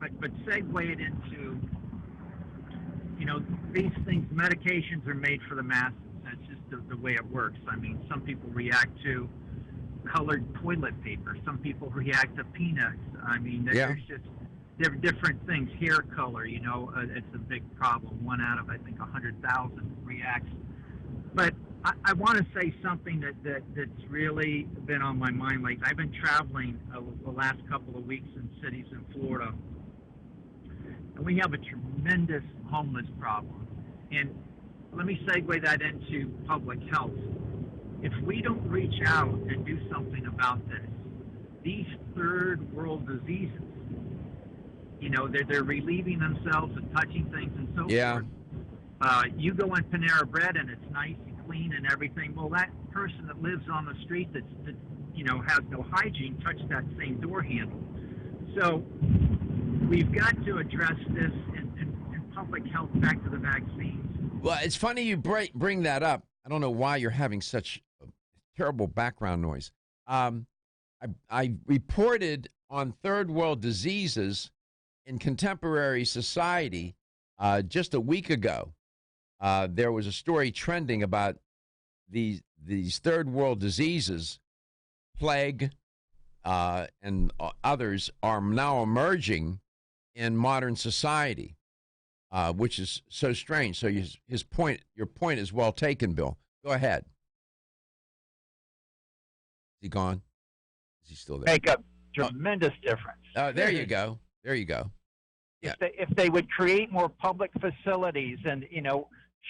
But segue it into, these things, medications are made for the masses. That's just the way it works. I mean, some people react to colored toilet paper. Some people react to peanuts. I mean, there's just different things. Hair color, it's a big problem. 1 out of, I think, 100,000 reacts. But I want to say something that's really been on my mind. Like, I've been traveling the last couple of weeks in cities in Florida, and we have a tremendous homeless problem. And let me segue that into public health. If we don't reach out and do something about this, these third world diseases, they're relieving themselves and touching things and so forth. You go in Panera Bread and it's nice and clean and everything. Well, that person that lives on the street that has no hygiene touched that same door handle. So we've got to address this in public health. Back to the vaccines. Well, it's funny you bring that up. I don't know why you're having such a terrible background noise. I reported on third world diseases in contemporary society just a week ago. There was a story trending about these third world diseases, plague, and others are now emerging in modern society, which is so strange. So your point is well taken, Bill. Go ahead. Is he gone? Is he still there? Make a tremendous difference. There you go. There you go. Yeah. If they would create more public facilities and,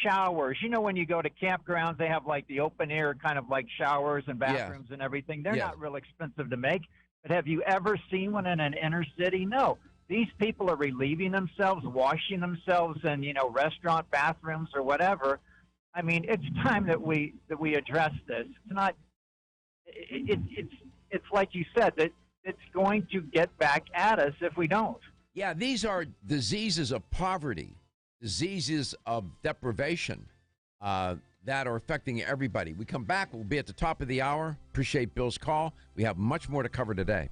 showers. When you go to campgrounds, they have like the open air kind of like showers and bathrooms and everything. They're not real expensive to make. But have you ever seen one in an inner city? No. These people are relieving themselves, washing themselves in, restaurant bathrooms or whatever. I mean, it's time that we address this. It's not. It's like you said, that it's going to get back at us if we don't. Yeah, these are diseases of poverty, diseases of deprivation that are affecting everybody. We come back, we'll be at the top of the hour. Appreciate Bill's call. We have much more to cover today.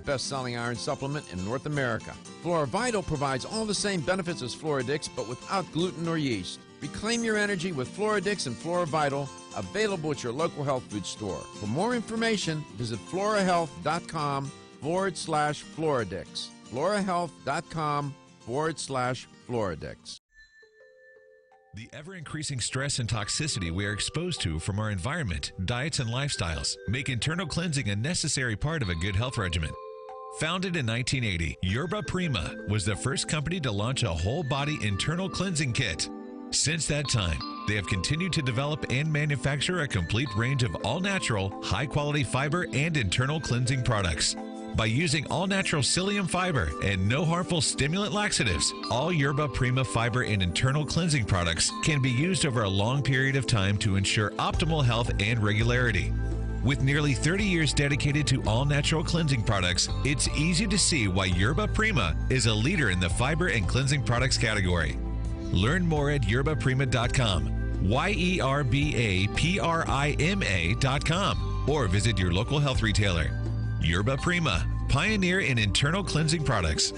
Best-selling iron supplement in North America. FloraVital provides all the same benefits as Floradix, but without gluten or yeast. Reclaim your energy with Floradix and FloraVital available at your local health food store. For more information, visit florahealth.com/Floradix. florahealth.com/Floradix. The ever-increasing stress and toxicity we are exposed to from our environment, diets, and lifestyles make internal cleansing a necessary part of a good health regimen. Founded in 1980, Yerba Prima was the first company to launch a whole-body internal cleansing kit. Since that time, they have continued to develop and manufacture a complete range of all-natural, high-quality fiber and internal cleansing products. By using all-natural psyllium fiber and no harmful stimulant laxatives, all Yerba Prima fiber and internal cleansing products can be used over a long period of time to ensure optimal health and regularity. With nearly 30 years dedicated to all-natural cleansing products, it's easy to see why Yerba Prima is a leader in the fiber and cleansing products category. Learn more at yerbaprima.com, YERBAPRIMA.com, or visit your local health retailer. Yerba Prima, pioneer in internal cleansing products.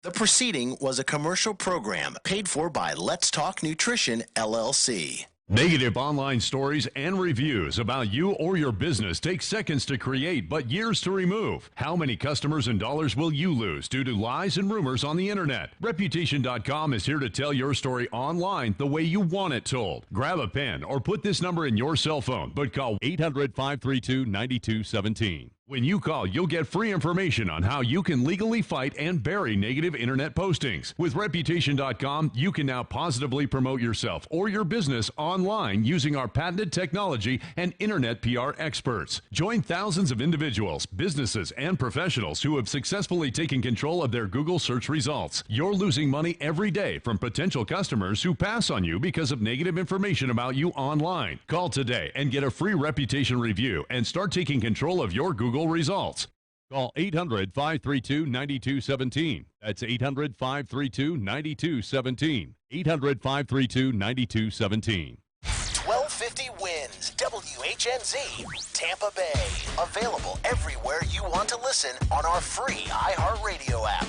The preceding was a commercial program paid for by Let's Talk Nutrition, LLC. Negative online stories and reviews about you or your business take seconds to create but years to remove. How many customers and dollars will you lose due to lies and rumors on the internet? Reputation.com is here to tell your story online the way you want it told. Grab a pen or put this number in your cell phone, but call 800-532-9217. When you call, you'll get free information on how you can legally fight and bury negative internet postings. With Reputation.com, you can now positively promote yourself or your business online using our patented technology and internet PR experts. Join thousands of individuals, businesses, and professionals who have successfully taken control of their Google search results. You're losing money every day from potential customers who pass on you because of negative information about you online. Call today and get a free reputation review and start taking control of your Google results. Call 800-532-9217. That's 800-532-9217. 800-532-9217. 1250 wins WHNZ, Tampa Bay. Available everywhere you want to listen on our free iHeartRadio app.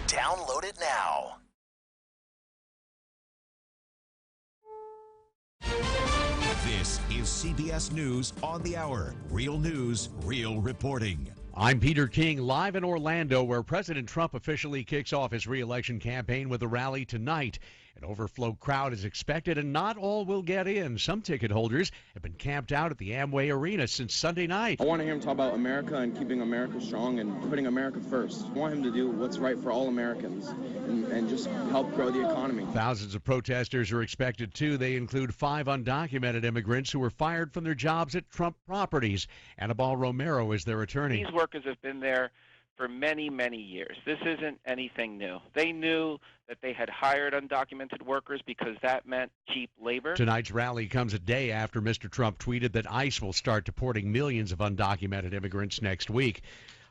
Download it now. This is CBS News on the Hour. Real news, real reporting. I'm Peter King, live in Orlando, where President Trump officially kicks off his re-election campaign with a rally tonight. An overflow crowd is expected, and not all will get in. Some ticket holders have been camped out at the Amway Arena since Sunday night. I want to hear him talk about America and keeping America strong and putting America first. I want him to do what's right for all Americans and just help grow the economy. Thousands of protesters are expected, too. They include 5 undocumented immigrants who were fired from their jobs at Trump properties. Anibal Romero is their attorney. These workers have been there for many, many years. This isn't anything new. They knew that they had hired undocumented workers because that meant cheap labor. Tonight's rally comes a day after Mr. Trump tweeted that ICE will start deporting millions of undocumented immigrants next week.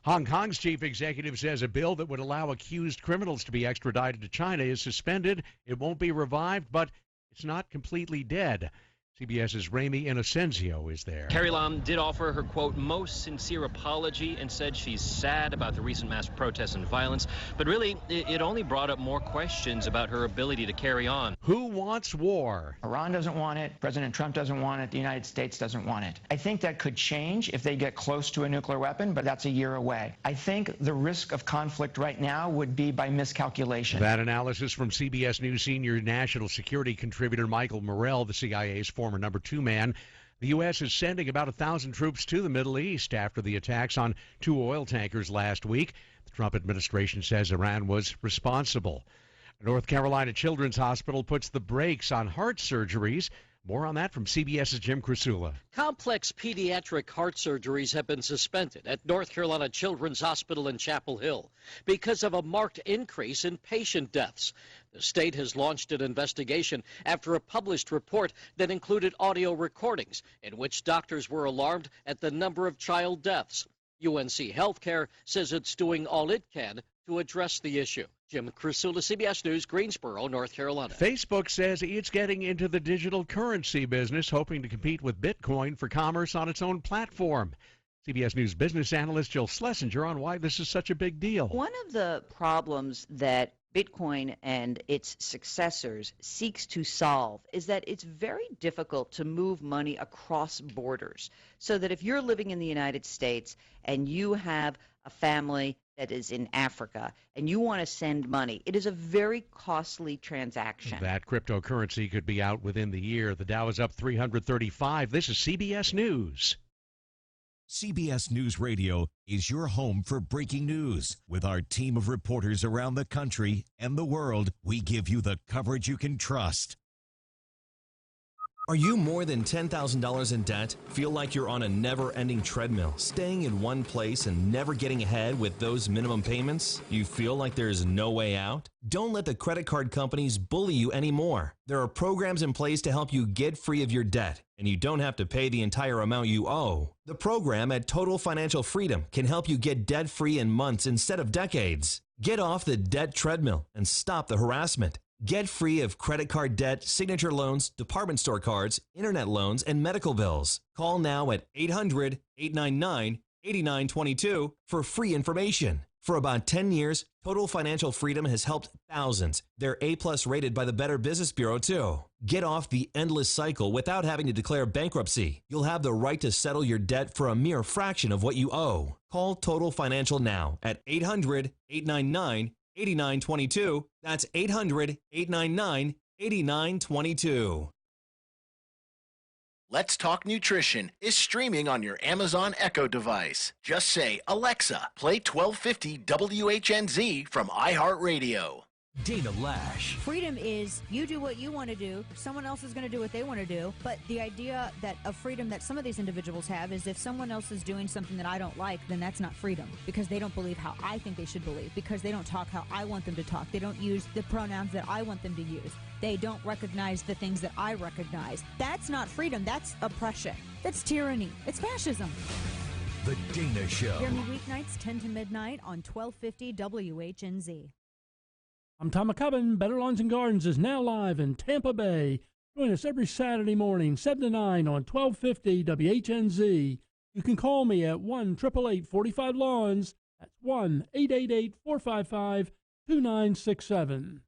Hong Kong's chief executive says a bill that would allow accused criminals to be extradited to China is suspended. It won't be revived, but it's not completely dead. CBS's Ramy Inocencio is there. Carrie Lam did offer her, quote, most sincere apology and said she's sad about the recent mass protests and violence. But really, it only brought up more questions about her ability to carry on. Who wants war? Iran doesn't want it. President Trump doesn't want it. The United States doesn't want it. I think that could change if they get close to a nuclear weapon, but that's a year away. I think the risk of conflict right now would be by miscalculation. That analysis from CBS News senior national security contributor Michael Morrell, the CIA's former number 2 man. The U.S. is sending about 1,000 troops to the Middle East after the attacks on 2 oil tankers last week. The Trump administration says Iran was responsible. North Carolina Children's Hospital puts the brakes on heart surgeries. More on that from CBS's Jim Krasula. Complex pediatric heart surgeries have been suspended at North Carolina Children's Hospital in Chapel Hill because of a marked increase in patient deaths. The state has launched an investigation after a published report that included audio recordings in which doctors were alarmed at the number of child deaths. UNC Healthcare says it's doing all it can to address the issue. Jim Krasula, CBS News, Greensboro, North Carolina. Facebook says it's getting into the digital currency business, hoping to compete with Bitcoin for commerce on its own platform. CBS News business analyst Jill Schlesinger on why this is such a big deal. One of the problems that Bitcoin and its successors seeks to solve is that it's very difficult to move money across borders. So that if you're living in the United States and you have a family that is in Africa and you want to send money, it is a very costly transaction. That cryptocurrency could be out within the year. The Dow is up 335. This is CBS News. CBS News Radio is your home for breaking news. With our team of reporters around the country and the world, we give you the coverage you can trust. Are you more than $10,000 in debt? Feel like you're on a never-ending treadmill, staying in one place and never getting ahead with those minimum payments? You feel like there's no way out? Don't let the credit card companies bully you anymore. There are programs in place to help you get free of your debt, and you don't have to pay the entire amount you owe. The program at Total Financial Freedom can help you get debt-free in months instead of decades. Get off the debt treadmill and stop the harassment. Get free of credit card debt, signature loans, department store cards, internet loans, and medical bills. Call now at 800-899-8922 for free information. For about 10 years, Total Financial Freedom has helped thousands. They're A-plus rated by the Better Business Bureau, too. Get off the endless cycle without having to declare bankruptcy. You'll have the right to settle your debt for a mere fraction of what you owe. Call Total Financial now at 800-899-8922. That's 800-899-8922. Let's Talk Nutrition is streaming on your Amazon Echo device. Just say, Alexa, play 1250 WHNZ from iHeartRadio. Dana Lash. Freedom is you do what you want to do, someone else is going to do what they want to do, but the idea that of freedom that some of these individuals have is if someone else is doing something that I don't like, then that's not freedom, because they don't believe how I think they should believe, because they don't talk how I want them to talk, they don't use the pronouns that I want them to use, they don't recognize the things that I recognize. That's not freedom, that's oppression, that's tyranny, it's fascism. The Dana Show. Hear me weeknights 10 to midnight on 1250 WHNZ. I'm Tom McCubbin. Better Lawns and Gardens is now live in Tampa Bay. Join us every Saturday morning, 7 to 9 on 1250 WHNZ. You can call me at 1-888-45-LAWNS. That's 1-888-455-2967.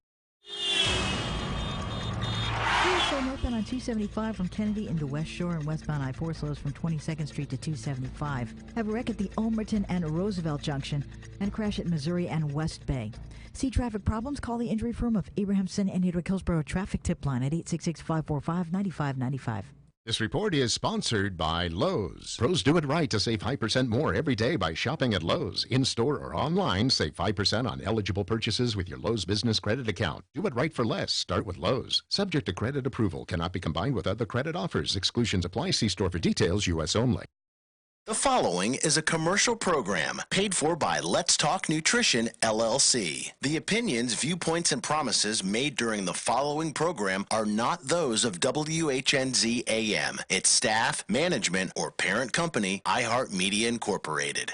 So northbound on 275 from Kennedy into West Shore and westbound I-4 slows from 22nd Street to 275. Have a wreck at the Ulmerton and Roosevelt Junction and a crash at Missouri and West Bay. See traffic problems? Call the injury firm of Abrahamson and Edwick Hillsborough Traffic Tip Line at 866-545-9595. This report is sponsored by Lowe's. Pros do it right to save 5% more every day by shopping at Lowe's. In-store or online, save 5% on eligible purchases with your Lowe's Business Credit account. Do it right for less. Start with Lowe's. Subject to credit approval. Cannot be combined with other credit offers. Exclusions apply. See store for details. U.S. only. The following is a commercial program paid for by Let's Talk Nutrition, LLC. The opinions, viewpoints, and promises made during the following program are not those of WHNZ AM, its staff, management, or parent company, iHeartMedia Incorporated.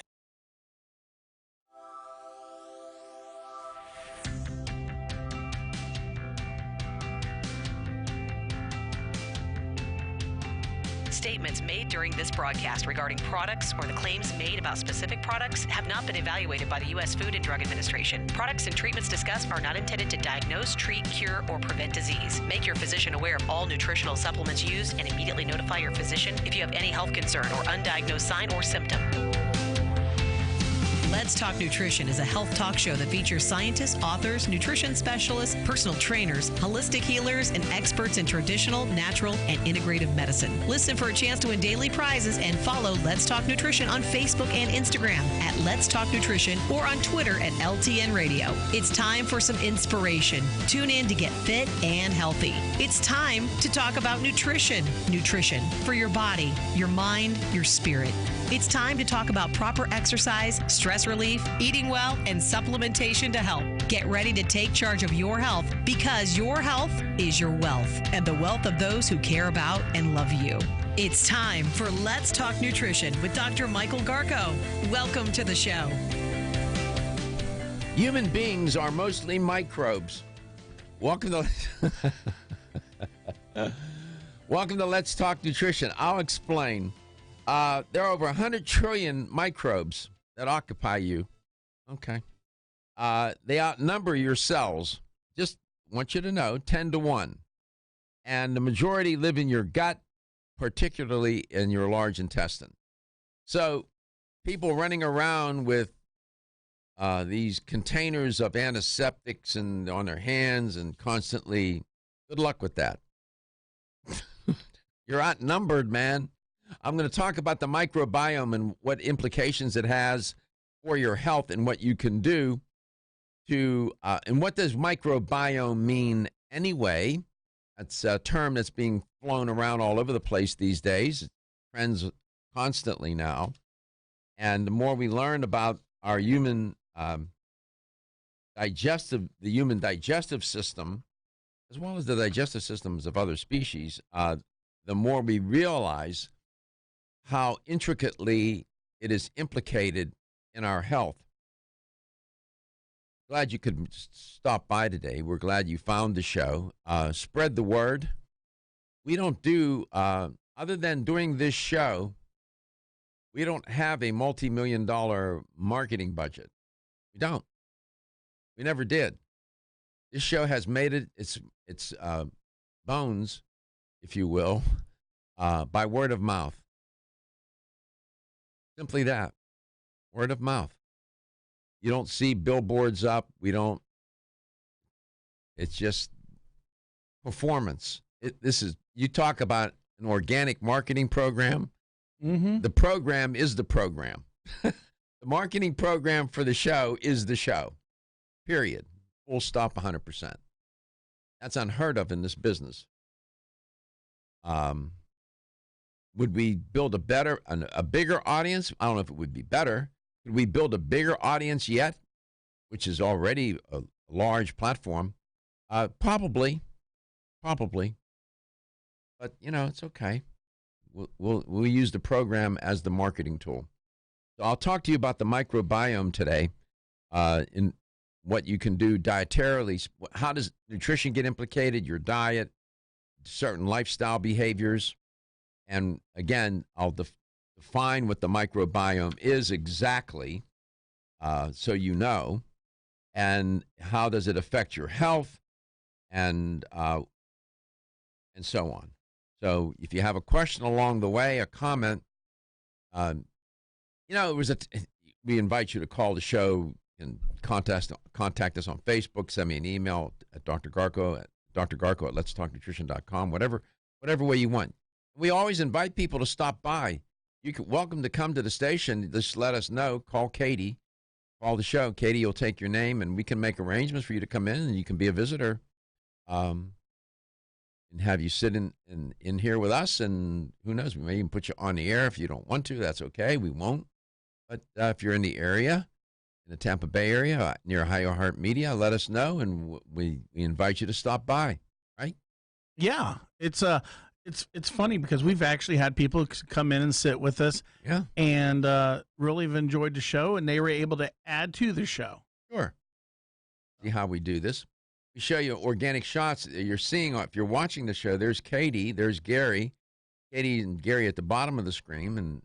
Statements made during this broadcast regarding products or the claims made about specific products have not been evaluated by the U.S. Food and Drug Administration. Products and treatments discussed are not intended to diagnose, treat, cure, or prevent disease. Make your physician aware of all nutritional supplements used and immediately notify your physician if you have any health concern or undiagnosed sign or symptom. Let's Talk Nutrition is a health talk show that features scientists, authors, nutrition specialists, personal trainers, holistic healers, and experts in traditional, natural, and integrative medicine. Listen for a chance to win daily prizes and follow Let's Talk Nutrition on Facebook and Instagram at Let's Talk Nutrition or on Twitter at LTN Radio. It's time for some inspiration. Tune in to get fit and healthy. It's time to talk about nutrition. Nutrition for your body, your mind, your spirit. It's time to talk about proper exercise, stress relief, eating well, and supplementation to help. Get ready to take charge of your health because your health is your wealth and the wealth of those who care about and love you. It's time for Let's Talk Nutrition with Dr. Michael Garko. Welcome to the show. Human beings are mostly microbes. Welcome to Welcome to Let's Talk Nutrition. I'll explain. There are over 100 trillion microbes that occupy you. Okay. they outnumber your cells. Just want you to know, 10-1. And the majority live in your gut, particularly in your large intestine. So people running around with these containers of antiseptics and on their hands and constantly, good luck with that. You're outnumbered, man. I'm going to talk about the microbiome and what implications it has for your health and what you can do to, and what does microbiome mean anyway? That's a term that's being flown around all over the place these days. It trends constantly now. And the more we learn about our human the human digestive system, as well as the digestive systems of other species, the more we realize how intricately it is implicated in our health. Glad you could stop by today. We're glad you found the show. Spread the word. We don't do, other than doing this show, we don't have a multi-million-dollar marketing budget. We don't. We never did. This show has made it its bones, if you will, by word of mouth. Simply that. Word of mouth. You don't see billboards up. We don't. It's just performance. You talk about an organic marketing program. Mm-hmm. The program is the program. The marketing program for the show is the show. Period. Full stop, 100%. That's unheard of in this business. Would we build a bigger audience? I don't know if it would be better. Could we build a bigger audience yet, which is already a large platform? Probably. But, it's okay. We'll use the program as the marketing tool. So I'll talk to you about the microbiome today, in what you can do dietarily. How does nutrition get implicated? Your diet, certain lifestyle behaviors. And again, I'll define what the microbiome is exactly, so you know, and how does it affect your health, and so on. So if you have a question along the way, a comment, we invite you to call the show and contact us on Facebook. Send me an email at Dr. Garko at letstalknutrition.com, whatever way you want. We always invite people to stop by. You're welcome to come to the station. Just let us know. Call Katie. Call the show. Katie will take your name, and we can make arrangements for you to come in, and you can be a visitor, and have you sit in here with us. And who knows, we may even put you on the air if you don't want to. That's okay. We won't. But if you're in the area, in the Tampa Bay area, near iHeart Media, let us know, and we invite you to stop by, right? Yeah, it's funny because we've actually had people come in and sit with us, and really have enjoyed the show, and they were able to add to the show. Sure. See how we do this? We show you organic shots. You're seeing, if you're watching the show, there's Katie, there's Gary. Katie and Gary at the bottom of the screen, and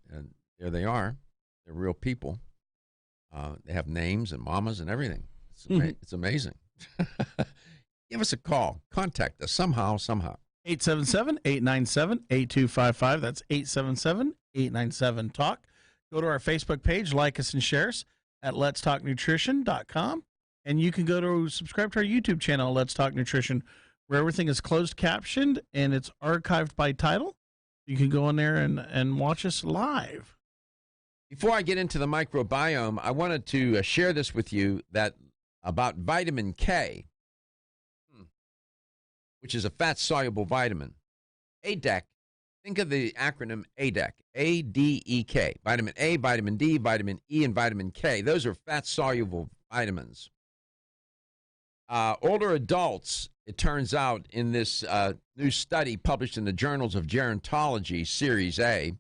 there they are. They're real people. They have names and mamas and everything. It's amazing. Give us a call. Contact us somehow. 877-897-8255. That's 877-897-TALK. Go to our Facebook page, like us and share us at letstalknutrition.com. And you can go to subscribe to our YouTube channel, Let's Talk Nutrition, where everything is closed captioned and it's archived by title. You can go in there and watch us live. Before I get into the microbiome, I wanted to share this with you about vitamin K, which is a fat-soluble vitamin. ADEK, think of the acronym ADEK, A-D-E-K. Vitamin A, vitamin D, vitamin E, and vitamin K. Those are fat-soluble vitamins. Older adults, it turns out, in this new study published in the Journals of Gerontology, Series A,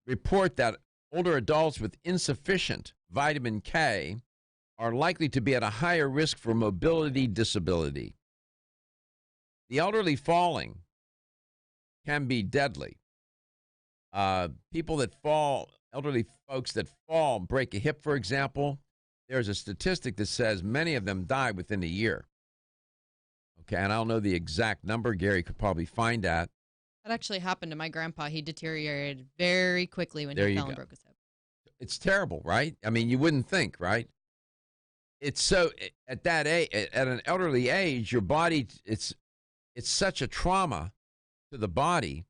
report that older adults with insufficient vitamin K are likely to be at a higher risk for mobility disability. The elderly falling can be deadly. Elderly folks that fall, break a hip, for example, there's a statistic that says many of them die within a year. Okay, and I don't know the exact number. Gary could probably find that. That actually happened to my grandpa. He deteriorated very quickly when There he you fell and go. broke his hip. It's terrible, right? I mean, you wouldn't think, right? It's so at that age, at an elderly age, your body, it's such a trauma to the body.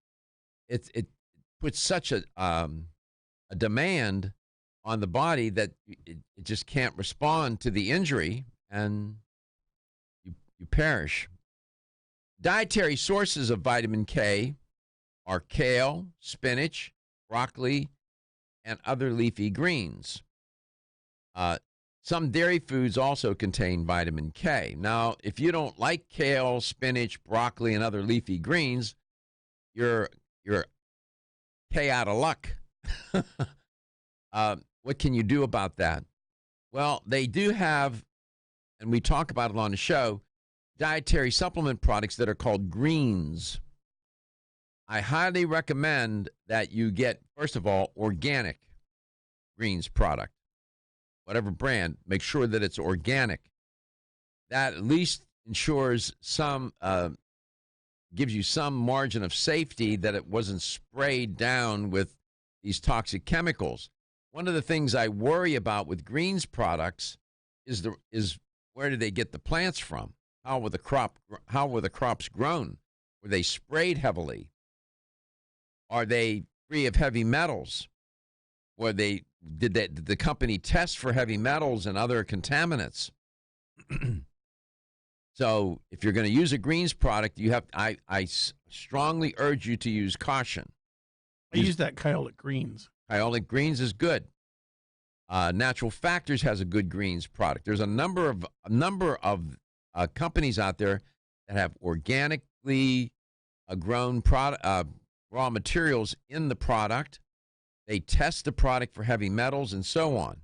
It puts such a demand on the body that it just can't respond to the injury, and you perish. Dietary sources of vitamin K are kale, spinach, broccoli, and other leafy greens. Some dairy foods also contain vitamin K. Now, if you don't like kale, spinach, broccoli, and other leafy greens, you're K out of luck. What can you do about that? Well, they do have, and we talk about it on the show, dietary supplement products that are called greens. I highly recommend that you get, first of all, organic greens product. Whatever brand, make sure that it's organic. That at least ensures some, gives you some margin of safety that it wasn't sprayed down with these toxic chemicals. One of the things I worry about with greens products is where do they get the plants from? How were the crops grown? Were they sprayed heavily? Are they free of heavy metals? Did the company test for heavy metals and other contaminants? So if you're going to use a greens product, I strongly urge you to use caution. I use that Kyolic Greens. Kyolic Greens is good. Natural Factors has a good greens product. There's a number of companies out there that have organically grown raw materials in the product. They test the product for heavy metals and so on.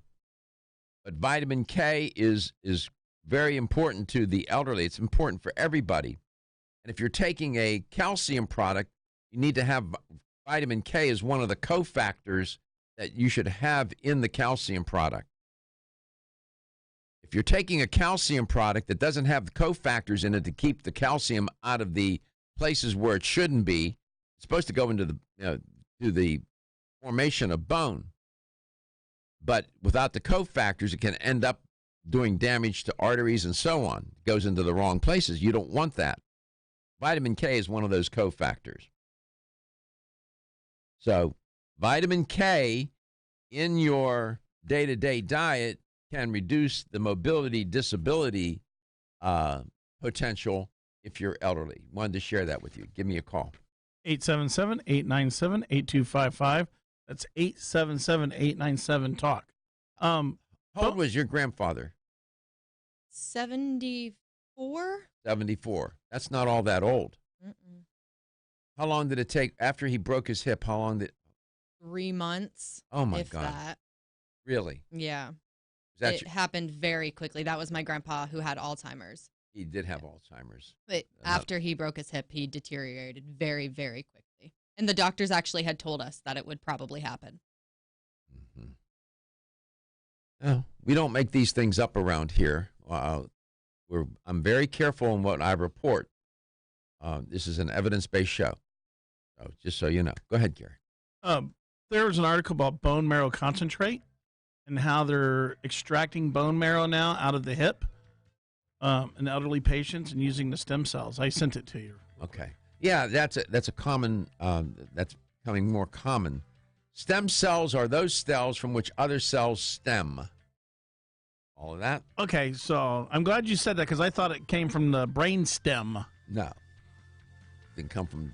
But vitamin K is very important to the elderly. It's important for everybody. And if you're taking a calcium product, you need to have vitamin K as one of the cofactors that you should have in the calcium product. If you're taking a calcium product that doesn't have the cofactors in it to keep the calcium out of the places where it shouldn't be, it's supposed to go into the formation of bone. But without the cofactors, it can end up doing damage to arteries and so on. It goes into the wrong places. You don't want that. Vitamin K is one of those cofactors. So vitamin K in your day-to-day diet can reduce the mobility disability potential if you're elderly. Wanted to share that with you. Give me a call. 877-897-8255. That's 877-897-TALK. How old was your grandfather? 74. 74. That's not all that old. Mm-mm. How long did it take after he broke his hip? How long did 3 months. Oh, my if God. That. Really? Yeah. It happened very quickly. That was my grandpa who had Alzheimer's. He did have Alzheimer's. But after he broke his hip, he deteriorated very, very quickly. And the doctors actually had told us that it would probably happen. Mm-hmm. Oh, we don't make these things up around here. I'm very careful in what I report. This is an evidence-based show. So just so you know. Go ahead, Gary. There was an article about bone marrow concentrate and how they're extracting bone marrow now out of the hip in elderly patients and using the stem cells. I sent it to you. Okay. Yeah, that's a common, that's becoming more common. Stem cells are those cells from which other cells stem. All of that? Okay, so I'm glad you said that because I thought it came from the brain stem. No. Didn't come from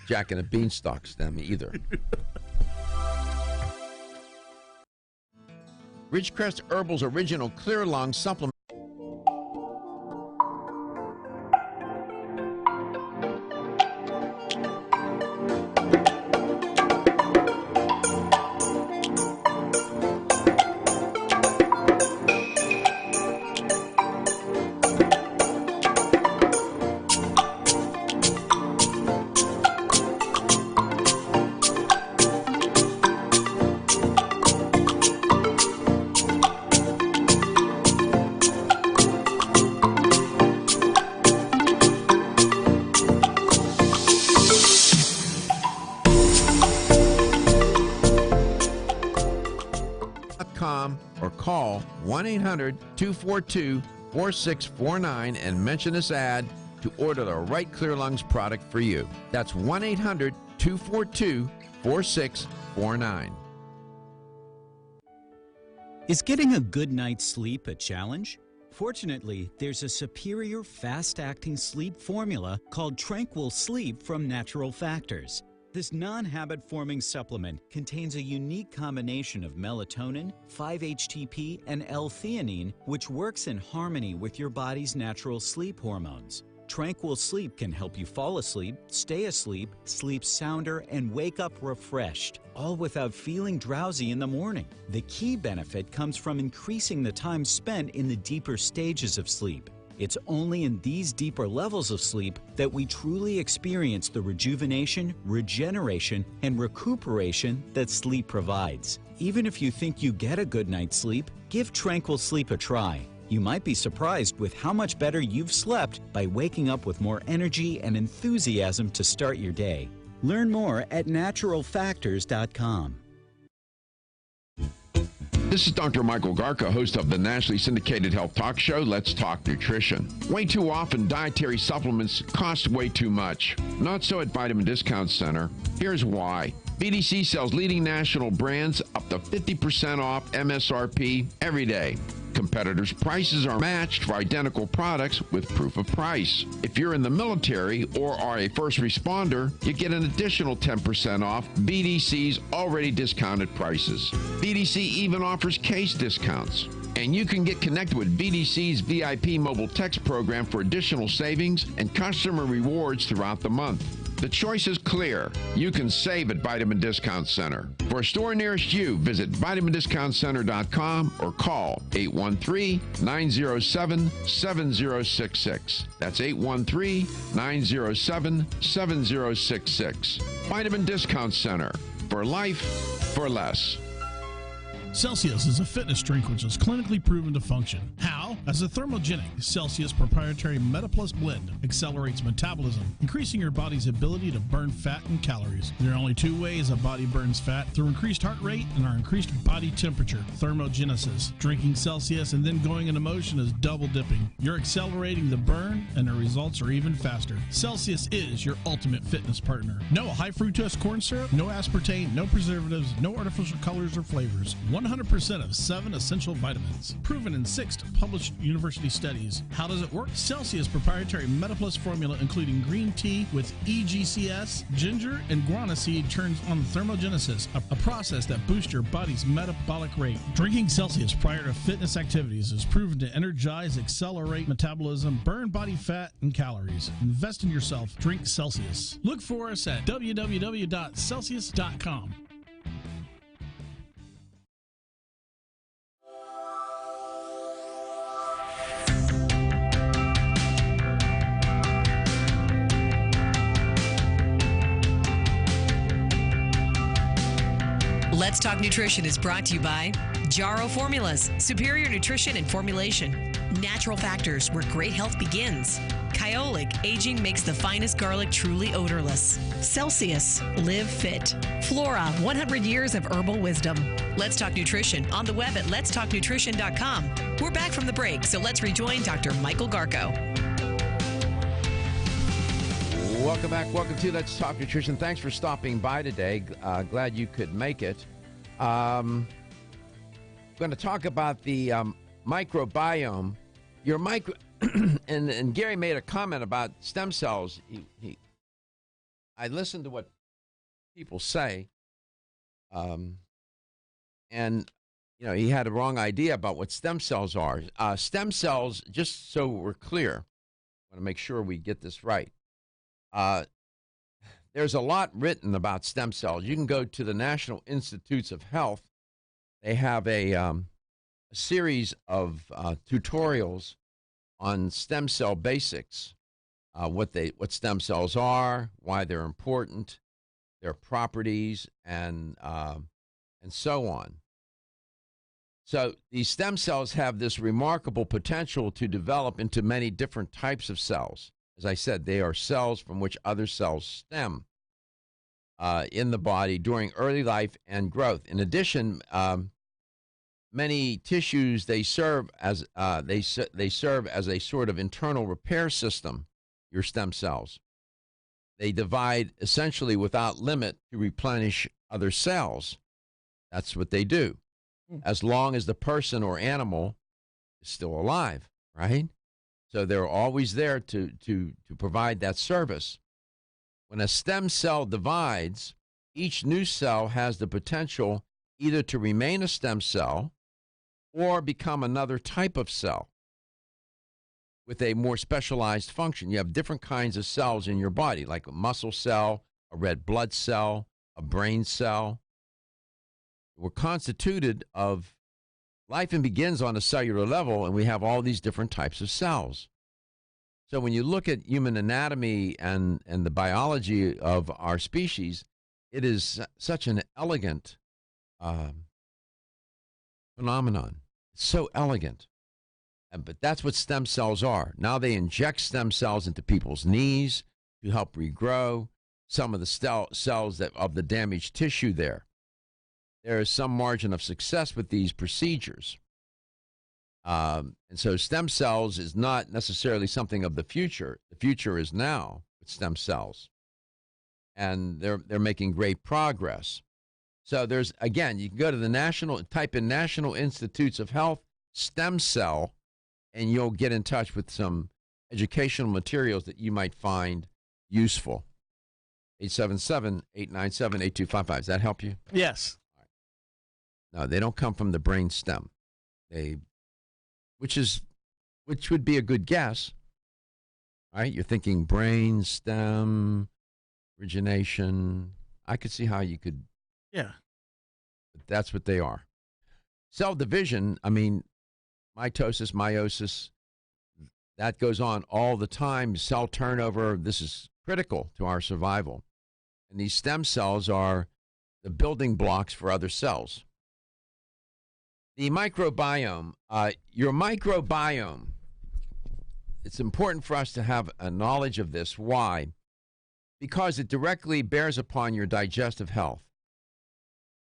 Jack and a Beanstalk stem either. Ridgecrest Herbal's original Clear Lung supplement. 1-800-242-4649 and mention this ad to order the right Clear Lungs product for you. That's 1-800-242-4649. Is getting a good night's sleep a challenge? Fortunately, there's a superior fast-acting sleep formula called Tranquil Sleep from Natural Factors. This non-habit-forming supplement contains a unique combination of melatonin, 5-HTP, and L-theanine, which works in harmony with your body's natural sleep hormones. Tranquil Sleep can help you fall asleep, stay asleep, sleep sounder, and wake up refreshed, all without feeling drowsy in the morning. The key benefit comes from increasing the time spent in the deeper stages of sleep. It's only in these deeper levels of sleep that we truly experience the rejuvenation, regeneration, and recuperation that sleep provides. Even if you think you get a good night's sleep, give Tranquil Sleep a try. You might be surprised with how much better you've slept by waking up with more energy and enthusiasm to start your day. Learn more at naturalfactors.com. This is Dr. Michael Garka, host of the nationally syndicated health talk show, Let's Talk Nutrition. Way too often, dietary supplements cost way too much. Not so at Vitamin Discount Center. Here's why. BDC sells leading national brands up to 50% off MSRP every day. Competitors' prices are matched for identical products with proof of price. If you're in the military or are a first responder, you get an additional 10% off BDC's already discounted prices. BDC even offers case discounts. And you can get connected with BDC's VIP mobile text program for additional savings and customer rewards throughout the month. The choice is clear. You can save at Vitamin Discount Center. For a store nearest you, visit vitamindiscountcenter.com or call 813-907-7066. That's 813-907-7066. Vitamin Discount Center. For life, for less. Celsius is a fitness drink which is clinically proven to function. How? As a thermogenic, Celsius proprietary MetaPlus blend accelerates metabolism, increasing your body's ability to burn fat and calories. There are only two ways a body burns fat: through increased heart rate and our increased body temperature, thermogenesis. Drinking Celsius and then going into motion is double dipping. You're accelerating the burn and the results are even faster. Celsius is your ultimate fitness partner. No high fructose corn syrup, no aspartame, no preservatives, no artificial colors or flavors. 100% of 7 essential vitamins. Proven in 6 published university studies. How does it work? Celsius proprietary MetaPlus formula, including green tea with EGCS, ginger, and guarana seed, turns on thermogenesis, a process that boosts your body's metabolic rate. Drinking Celsius prior to fitness activities is proven to energize, accelerate metabolism, burn body fat and calories. Invest in yourself. Drink Celsius. Look for us at www.celsius.com. Let's Talk Nutrition is brought to you by Jarrow Formulas, superior nutrition and formulation. Natural Factors, where great health begins. Kyolic, aging makes the finest garlic truly odorless. Celsius, live fit. Flora, 100 years of herbal wisdom. Let's Talk Nutrition on the web at letstalknutrition.com. We're back from the break, so let's rejoin Dr. Michael Garko. Welcome back. Welcome to Let's Talk Nutrition. Thanks for stopping by today. Glad you could make it. Going to talk about the microbiome. Your and Gary made a comment about stem cells. I listened to what people say, and he had a wrong idea about what stem cells are. Stem cells, just so we're clear, I want to make sure we get this right. There's a lot written about stem cells. You can go to the National Institutes of Health. They have a series of tutorials on stem cell basics, what stem cells are, why they're important, their properties, and so on. So these stem cells have this remarkable potential to develop into many different types of cells. As I said, they are cells from which other cells stem in the body during early life and growth. In addition, many tissues, they serve as they serve as a sort of internal repair system. Your stem cells, they divide essentially without limit to replenish other cells. That's what they do, as long as the person or animal is still alive, right? So they're always there to provide that service. When a stem cell divides, each new cell has the potential either to remain a stem cell or become another type of cell with a more specialized function. You have different kinds of cells in your body, like a muscle cell, a red blood cell, a brain cell. We're constituted of life and begins on a cellular level, and we have all these different types of cells. So when you look at human anatomy and the biology of our species, it is such an elegant phenomenon. It's so elegant. But that's what stem cells are. Now they inject stem cells into people's knees to help regrow some of the cells of the damaged tissue there. There is some margin of success with these procedures. And so stem cells is not necessarily something of the future. The future is now with stem cells. And they're making great progress. So there's, again, you can go to type in National Institutes of Health stem cell, and you'll get in touch with some educational materials that you might find useful. 877-897-8255. Does that help you? Yes. No, they don't come from the brain stem. Which would be a good guess, right? You're thinking brain stem, origination. I could see how you could. Yeah. But that's what they are. Cell division, I mean, mitosis, meiosis, that goes on all the time. Cell turnover, this is critical to our survival. And these stem cells are the building blocks for other cells. The microbiome, your microbiome, it's important for us to have a knowledge of this. Why? Because it directly bears upon your digestive health.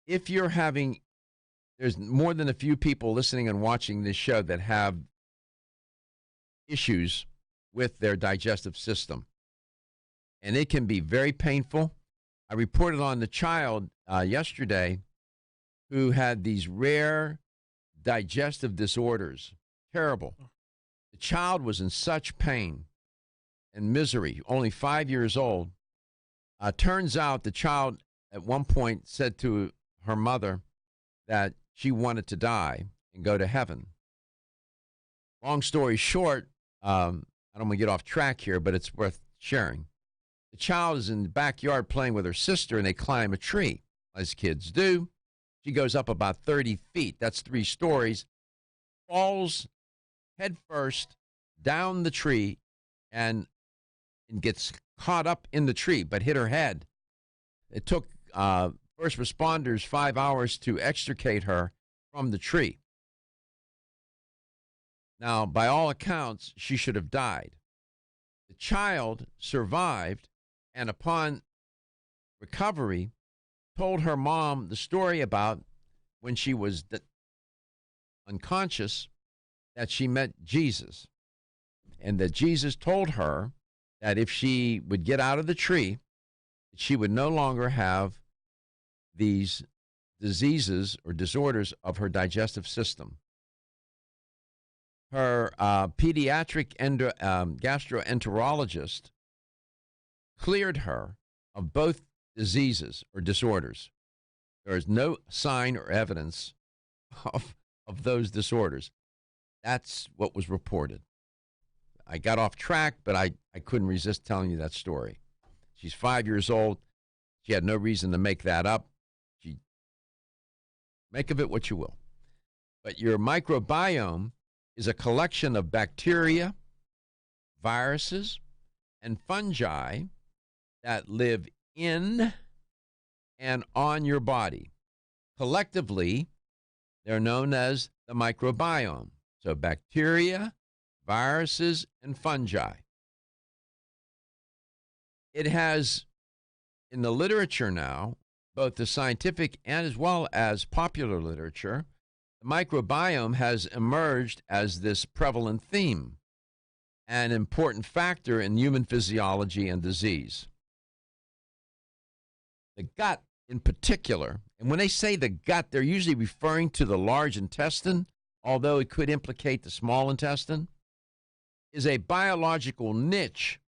If you're there's more than a few people listening and watching this show that have issues with their digestive system. And it can be very painful. I reported on the child yesterday who had these rare digestive disorders. Terrible. The child was in such pain and misery, only 5 years old. Turns out the child at one point said to her mother that she wanted to die and go to heaven. Long story short, I don't want to get off track here, but it's worth sharing. The child is in the backyard playing with her sister, and they climb a tree, as kids do. She goes up about 30 feet. That's 3 stories. Falls head first down the tree and gets caught up in the tree, but hit her head. It took first responders 5 hours to extricate her from the tree. Now, by all accounts, she should have died. The child survived, and upon recovery, told her mom the story about when she was unconscious, that she met Jesus, and that Jesus told her that if she would get out of the tree, she would no longer have these diseases or disorders of her digestive system. Her pediatric gastroenterologist cleared her of both diseases or disorders. There is no sign or evidence of those disorders. That's what was reported. I got off track, but I couldn't resist telling you that story. She's 5 years old. She had no reason to make that up. Make of it what you will. But your microbiome is a collection of bacteria, viruses, and fungi that live in and on your body. Collectively, they're known as the microbiome. So bacteria, viruses, and fungi. It has, in the literature now, both the scientific and as well as popular literature, the microbiome has emerged as this prevalent theme, an important factor in human physiology and disease. The gut in particular, and when they say the gut, they're usually referring to the large intestine, although it could implicate the small intestine, is a biological niche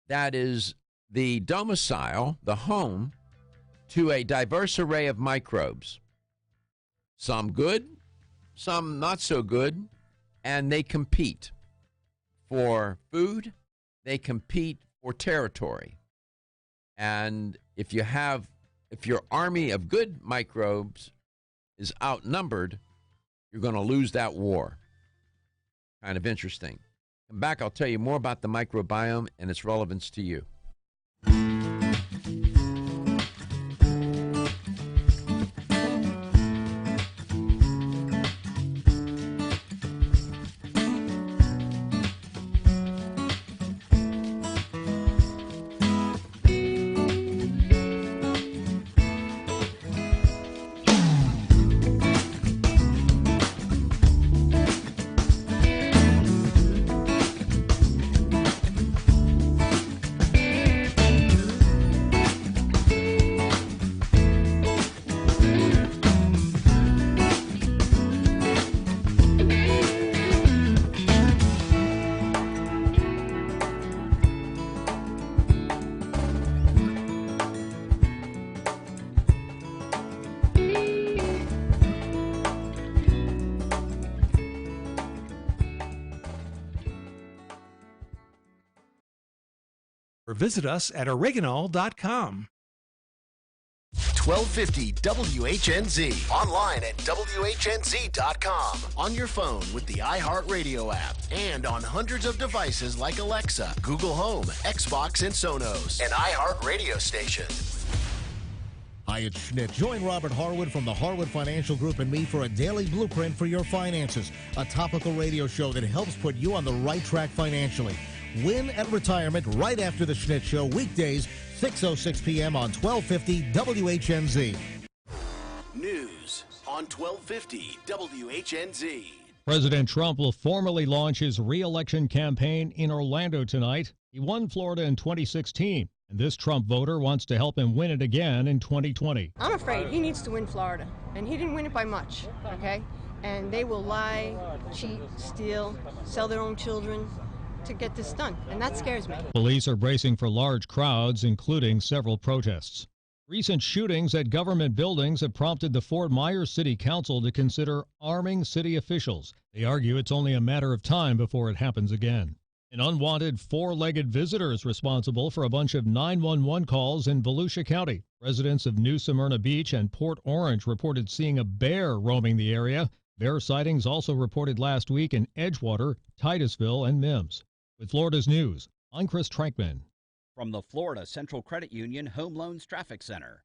that is the domicile, the home, to a diverse array of microbes. Some good, some not so good, and they compete for food, they compete for territory. And if your army of good microbes is outnumbered, you're going to lose that war. Kind of interesting. Come back, I'll tell you more about the microbiome and its relevance to you. Or visit us at oregonol.com. 1250 WHNZ. Online at WHNZ.com. On your phone with the iHeartRadio app. And on hundreds of devices like Alexa, Google Home, Xbox, and Sonos. An iHeart radio station. Hi, it's Schmidt. Join Robert Harwood from the Harwood Financial Group and me for a daily blueprint for your finances. A topical radio show that helps put you on the right track financially. Win at retirement right after the Schmidt Show, weekdays, 6:06 p.m. on 1250 WHNZ. News on 1250 WHNZ. President Trump will formally launch his re-election campaign in Orlando tonight. He won Florida in 2016, and this Trump voter wants to help him win it again in 2020. I'm afraid he needs to win Florida, and he didn't win it by much, okay? And they will lie, cheat, steal, sell their own children to get this done, and that scares me. Police are bracing for large crowds, including several protests. Recent shootings at government buildings have prompted the Fort Myers City Council to consider arming city officials. They argue it's only a matter of time before it happens again. An unwanted four-legged visitor is responsible for a bunch of 911 calls in Volusia County. Residents of New Smyrna Beach and Port Orange reported seeing a bear roaming the area. Bear sightings also reported last week in Edgewater, Titusville, and Mims. With Florida's news, I'm Chris Trankman. From the Florida Central Credit Union Home Loans Traffic Center.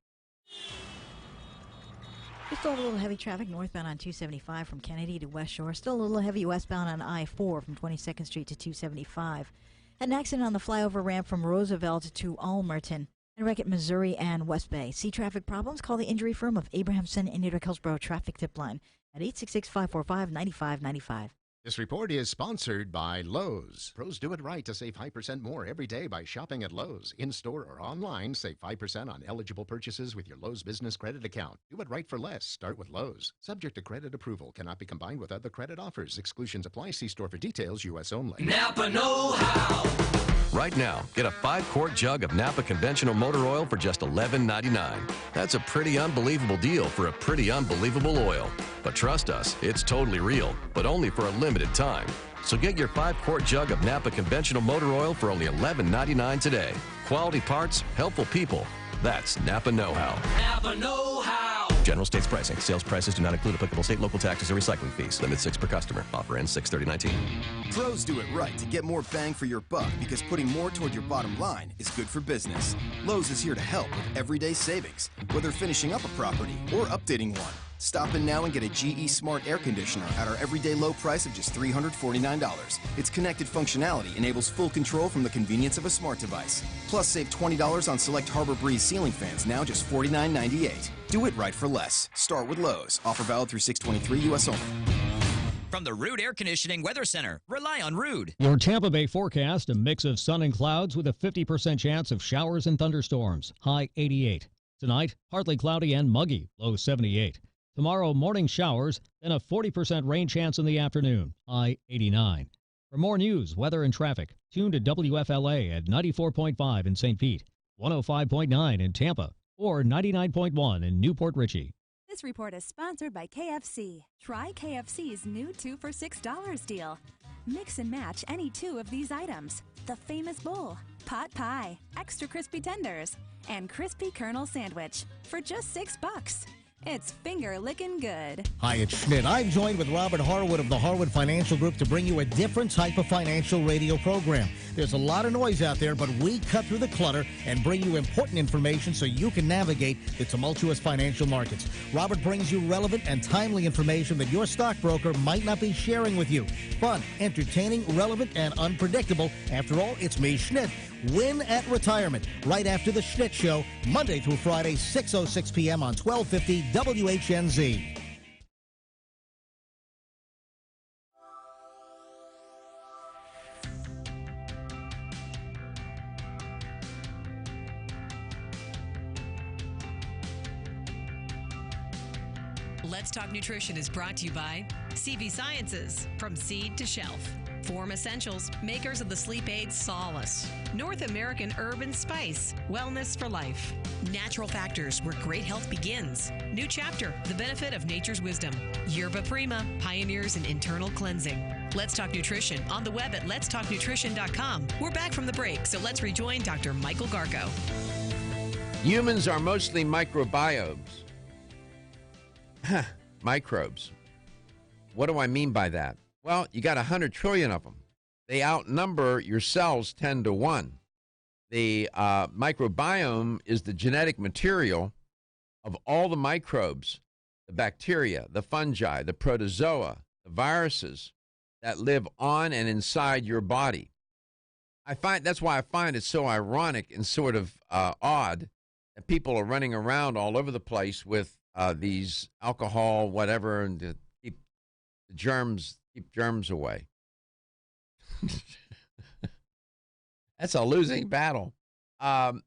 Still a little heavy traffic northbound on 275 from Kennedy to West Shore. Still a little heavy westbound on I-4 from 22nd Street to 275. Had an accident on the flyover ramp from Roosevelt to Almerton. And wreck at Missouri and West Bay. See traffic problems? Call the injury firm of Abrahamson and Newton Hillsborough Traffic Tip Line at 866-545-9595. This report is sponsored by Lowe's. Pros do it right to save 5% more every day by shopping at Lowe's. In-store or online, save 5% on eligible purchases with your Lowe's Business Credit account. Do it right for less. Start with Lowe's. Subject to credit approval. Cannot be combined with other credit offers. Exclusions apply. See store for details. U.S. only. Napa know-how. Right now, get a 5-quart jug of Napa conventional motor oil for just $11.99. That's a pretty unbelievable deal for a pretty unbelievable oil. But trust us, it's totally real, but only for a limited time. So get your 5-quart jug of Napa conventional motor oil for only $11.99 today. Quality parts, helpful people. That's Napa know-how. Napa know-how. General states pricing. Sales prices do not include applicable state, local taxes, or recycling fees. Limit 6 per customer. Offer ends 6/30/19. Pros do it right to get more bang for your buck because putting more toward your bottom line is good for business. Lowe's is here to help with everyday savings, whether finishing up a property or updating one. Stop in now and get a GE Smart Air Conditioner at our everyday low price of just $349. Its connected functionality enables full control from the convenience of a smart device. Plus, save $20 on select Harbor Breeze ceiling fans, now just $49.98. Do it right for less. Start with Lowe's. Offer valid through 6/23 U.S. only. From the Rude Air Conditioning Weather Center, rely on Rude. Your Tampa Bay forecast, a mix of sun and clouds with a 50% chance of showers and thunderstorms. High 88. Tonight, partly cloudy and muggy. Low 78. Tomorrow, morning showers, then a 40% rain chance in the afternoon. High 89. For more news, weather, and traffic, tune to WFLA at 94.5 in St. Pete, 105.9 in Tampa, or 99.1 in Newport Richey. This report is sponsored by KFC. Try KFC's new 2 for $6 deal. Mix and match any 2 of these items. The famous bowl, pot pie, extra crispy tenders, and crispy kernel sandwich for just $6. It's finger-licking good. Hi, it's Schmidt. I'm joined with Robert Harwood of the Harwood Financial Group to bring you a different type of financial radio program. There's a lot of noise out there, but we cut through the clutter and bring you important information so you can navigate the tumultuous financial markets. Robert brings you relevant and timely information that your stockbroker might not be sharing with you. Fun, entertaining, relevant, and unpredictable. After all, it's me, Schmidt. Win at retirement, right after the Schmidt Show, Monday through Friday, 6:06 p.m. on 1250 WHNZ. Let's Talk Nutrition is brought to you by CV Sciences, from seed to shelf. Form Essentials, makers of the sleep aid Solace. North American Urban Spice, wellness for life. Natural Factors, where great health begins. New chapter, the benefit of nature's wisdom. Yerba Prima, pioneers in internal cleansing. Let's Talk Nutrition, on the web at letstalknutrition.com. We're back from the break, so let's rejoin Dr. Michael Garko. Humans are mostly microbiomes. Microbes. What do I mean by that? Well, you got 100 trillion of them. They outnumber your cells 10 to 1. The microbiome is the genetic material of all the microbes, the bacteria, the fungi, the protozoa, the viruses that live on and inside your body. That's why I find it so ironic and sort of odd that people are running around all over the place with these alcohol, whatever, and to keep germs away. That's a losing battle. The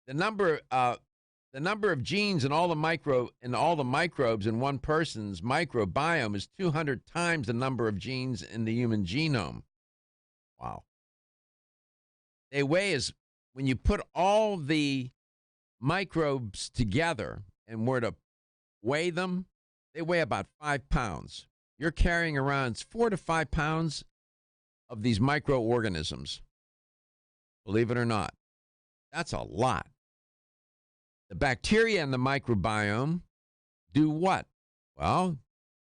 number of genes in all the microbes in one person's microbiome is 200 times the number of genes in the human genome. Wow. They weigh when you put all the microbes together and were to weigh them, they weigh about 5 pounds. You're carrying around 4 to 5 pounds of these microorganisms. Believe it or not. That's a lot. The bacteria in the microbiome do what? Well,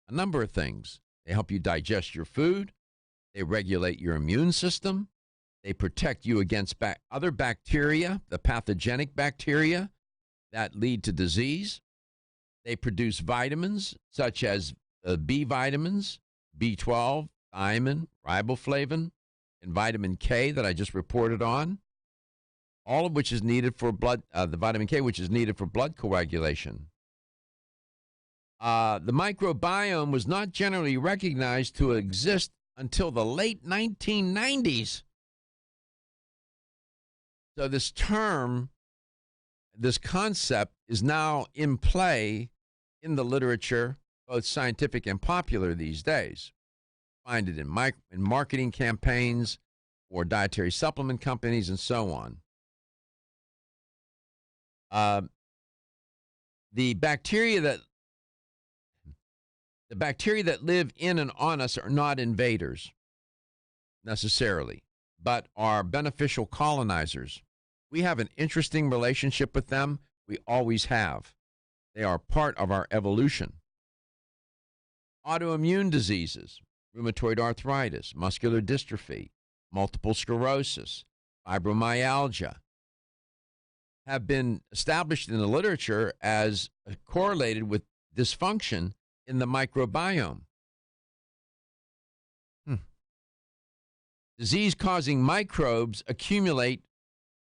a number of things. They help you digest your food. They regulate your immune system. They protect you against other bacteria, the pathogenic bacteria that lead to disease. They produce vitamins such as B vitamins, B12, thiamine, riboflavin, and vitamin K that I just reported on, all of which is needed for blood, the vitamin K, which is needed for blood coagulation. The microbiome was not generally recognized to exist until the late 1990s. So this term, this concept is now in play in the literature, both scientific and popular these days. Find it in marketing campaigns or dietary supplement companies and so on. The bacteria that live in and on us are not invaders necessarily, but are beneficial colonizers. We have an interesting relationship with them. We always have. They are part of our evolution. Autoimmune diseases, rheumatoid arthritis, muscular dystrophy, multiple sclerosis, fibromyalgia, have been established in the literature as correlated with dysfunction in the microbiome. Disease-causing microbes accumulate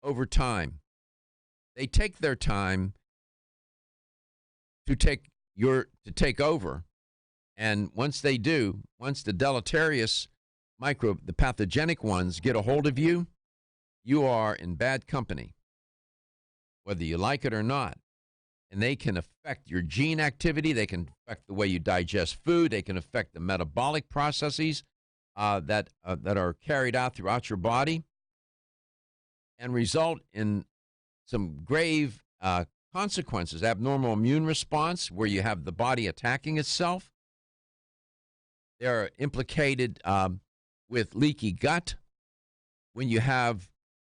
over time. They take their time to take over, and once they do, once the deleterious the pathogenic ones get a hold of you, you are in bad company, whether you like it or not. And they can affect your gene activity. They can affect the way you digest food. They can affect the metabolic processes that are carried out throughout your body and result in some grave consequences. Abnormal immune response, where you have the body attacking itself. They're implicated with leaky gut, when you have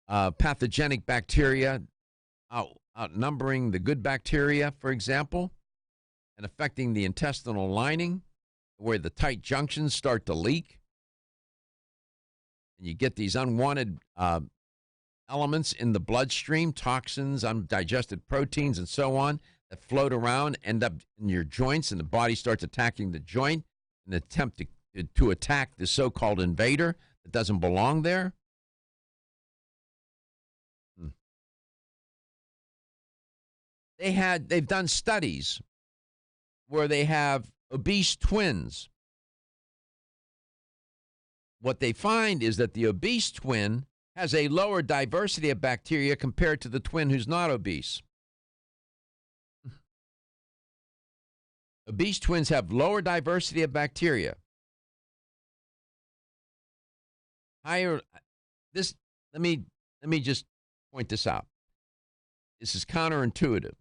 pathogenic bacteria outnumbering the good bacteria, for example, and affecting the intestinal lining, where the tight junctions start to leak. And you get these unwanted elements in the bloodstream, toxins, undigested proteins, and so on, that float around, end up in your joints, and the body starts attacking the joint in an attempt to attack the so-called invader that doesn't belong there. They've done studies where they have obese twins. What they find is that the obese twin has a lower diversity of bacteria compared to the twin who's not obese. Obese twins have lower diversity of bacteria. Let me just point this out. This is counterintuitive.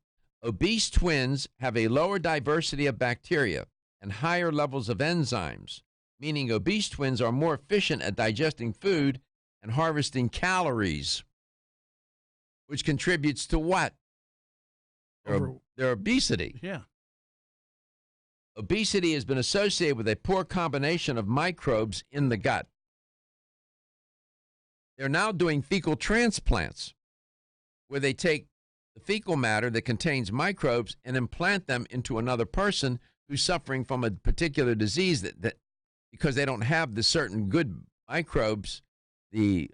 Obese twins have a lower diversity of bacteria and higher levels of enzymes, meaning obese twins are more efficient at digesting food and harvesting calories, which contributes to what? Their obesity. Yeah. Obesity has been associated with a poor combination of microbes in the gut. They're now doing fecal transplants, where they take the fecal matter that contains microbes and implant them into another person who's suffering from a particular disease that because they don't have the certain good microbes, the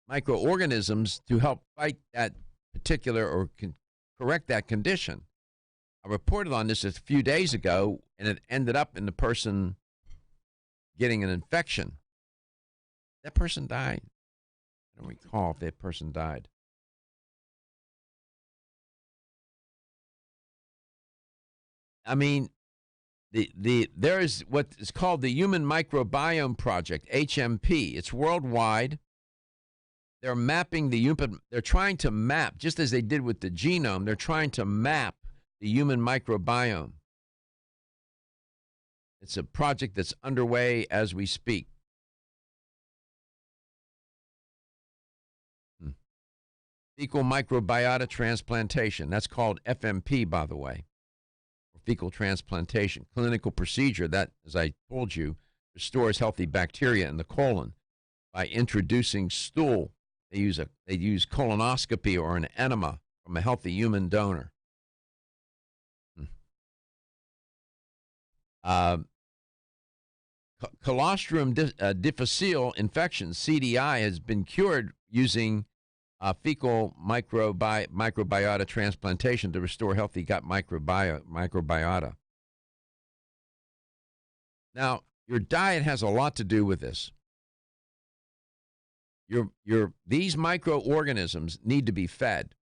microorganisms to help fight that particular or correct that condition. I reported on this a few days ago, and it ended up in the person getting an infection. That person died. I don't recall if that person died. I mean, there is what is called the Human Microbiome Project, HMP. It's worldwide. They're mapping they're trying to map, just as they did with the genome, they're trying to map the human microbiome. It's a project that's underway as we speak. Fecal microbiota transplantation. That's called FMP, by the way. Fecal transplantation, clinical procedure that, as I told you, restores healthy bacteria in the colon by introducing stool. They use colonoscopy or an enema from a healthy human donor. Colostrum difficile infection, CDI, has been cured using fecal microbiota transplantation to restore healthy gut microbiota. Now, your diet has a lot to do with this. These microorganisms need to be fed,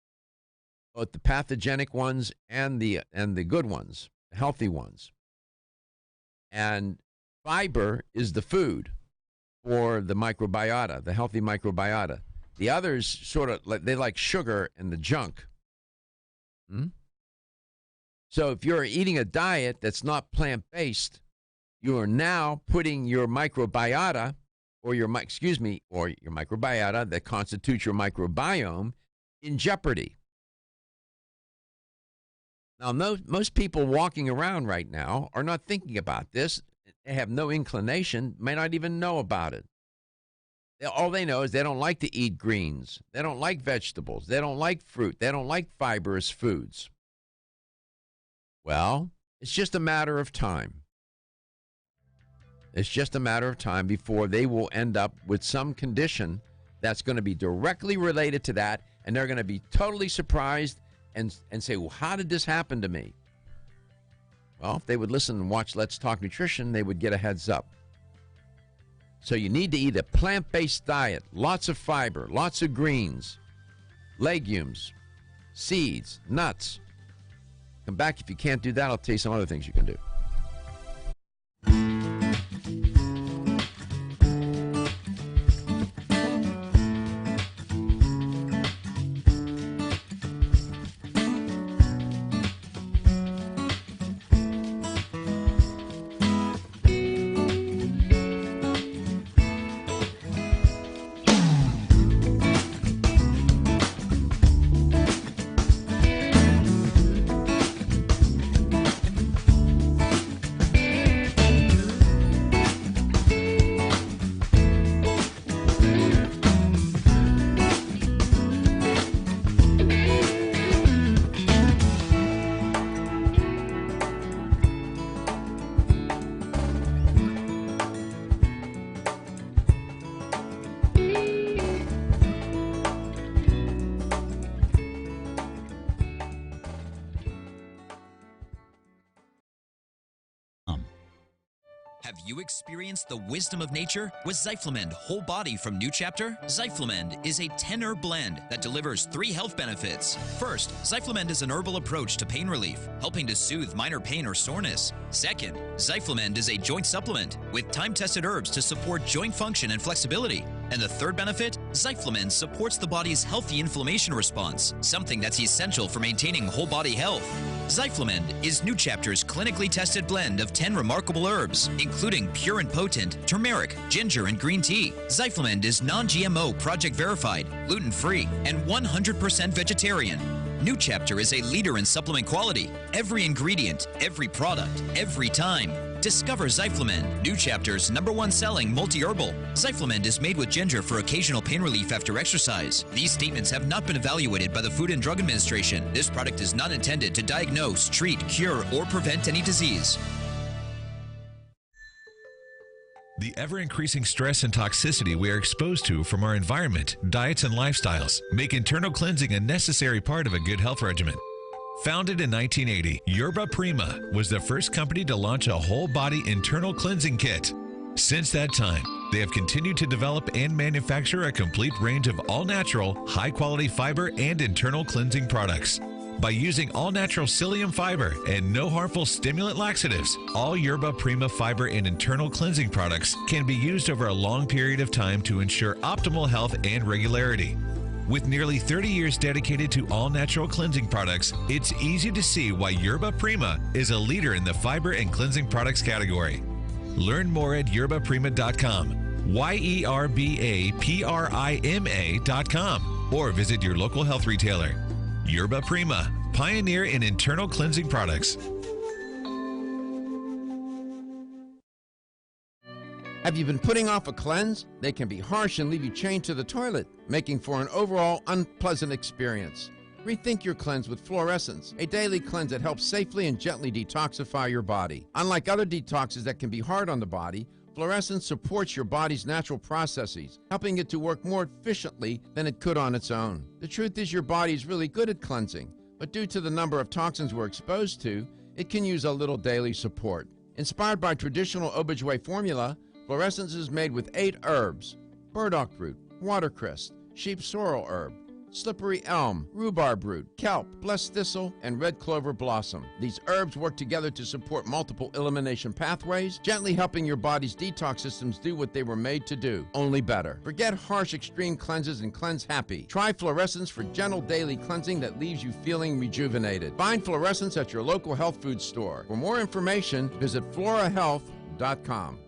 both the pathogenic ones and the good ones, the healthy ones. And fiber is the food for the microbiota, the healthy microbiota. The others sort of they like sugar and the junk. So if you're eating a diet that's not plant-based, you are now putting your microbiota or your microbiota that constitutes your microbiome in jeopardy. Now, most people walking around right now are not thinking about this. They have no inclination, may not even know about it. All they know is they don't like to eat greens. They don't like vegetables. They don't like fruit. They don't like fibrous foods. Well, It's just a matter of time. It's just a matter of time before they will end up with some condition that's going to be directly related to that, and they're going to be totally surprised and say, well, how did this happen to me? Well, if they would listen and watch Let's Talk Nutrition, they would get a heads up. So you need to eat a plant-based diet, lots of fiber, lots of greens, legumes, seeds, nuts. Come back. If you can't do that, I'll tell you some other things you can do. Have you experienced the wisdom of nature with Zyflamend Whole Body from New Chapter? Zyflamend is a 10-herb blend that delivers 3 health benefits. First, Zyflamend is an herbal approach to pain relief, helping to soothe minor pain or soreness. Second, Zyflamend is a joint supplement with time-tested herbs to support joint function and flexibility. And the third benefit, Zyflamend supports the body's healthy inflammation response, something that's essential for maintaining whole body health. Zyflamend is New Chapter's clinically tested blend of 10 remarkable herbs, including pure and potent turmeric, ginger, and green tea. Zyflamend is non-GMO, project verified, gluten-free, and 100% vegetarian. New Chapter is a leader in supplement quality. Every ingredient, every product, every time. Discover Zyflamend, New Chapter's #1 selling multi-herbal. Zyflamend is made with ginger for occasional pain relief after exercise. These statements have not been evaluated by the Food and Drug Administration. This product is not intended to diagnose, treat, cure, or prevent any disease. The ever-increasing stress and toxicity we are exposed to from our environment, diets, and lifestyles make internal cleansing a necessary part of a good health regimen. Founded in 1980, Yerba Prima was the first company to launch a whole-body internal cleansing kit. Since that time, they have continued to develop and manufacture a complete range of all-natural, high-quality fiber and internal cleansing products. By using all-natural psyllium fiber and no harmful stimulant laxatives, all Yerba Prima fiber and internal cleansing products can be used over a long period of time to ensure optimal health and regularity. With nearly 30 years dedicated to all-natural cleansing products, it's easy to see why Yerba Prima is a leader in the fiber and cleansing products category. Learn more at yerbaprima.com, YERBAPRIMA.com, or visit your local health retailer. Yerba Prima, pioneer in internal cleansing products. Have you been putting off a cleanse? They can be harsh and leave you chained to the toilet, making for an overall unpleasant experience. Rethink your cleanse with Fluorescence, a daily cleanse that helps safely and gently detoxify your body. Unlike other detoxes that can be hard on the body, Fluorescence supports your body's natural processes, helping it to work more efficiently than it could on its own. The truth is your body is really good at cleansing, but due to the number of toxins we're exposed to, it can use a little daily support. Inspired by traditional Obijue formula, Fluorescence is made with 8 herbs: burdock root, watercress, sheep sorrel herb, slippery elm, rhubarb root, kelp, blessed thistle, and red clover blossom. These herbs work together to support multiple elimination pathways, gently helping your body's detox systems do what they were made to do, only better. Forget harsh extreme cleanses and cleanse happy. Try Fluorescence for gentle daily cleansing that leaves you feeling rejuvenated. Find Fluorescence at your local health food store. For more information, visit florahealth.com.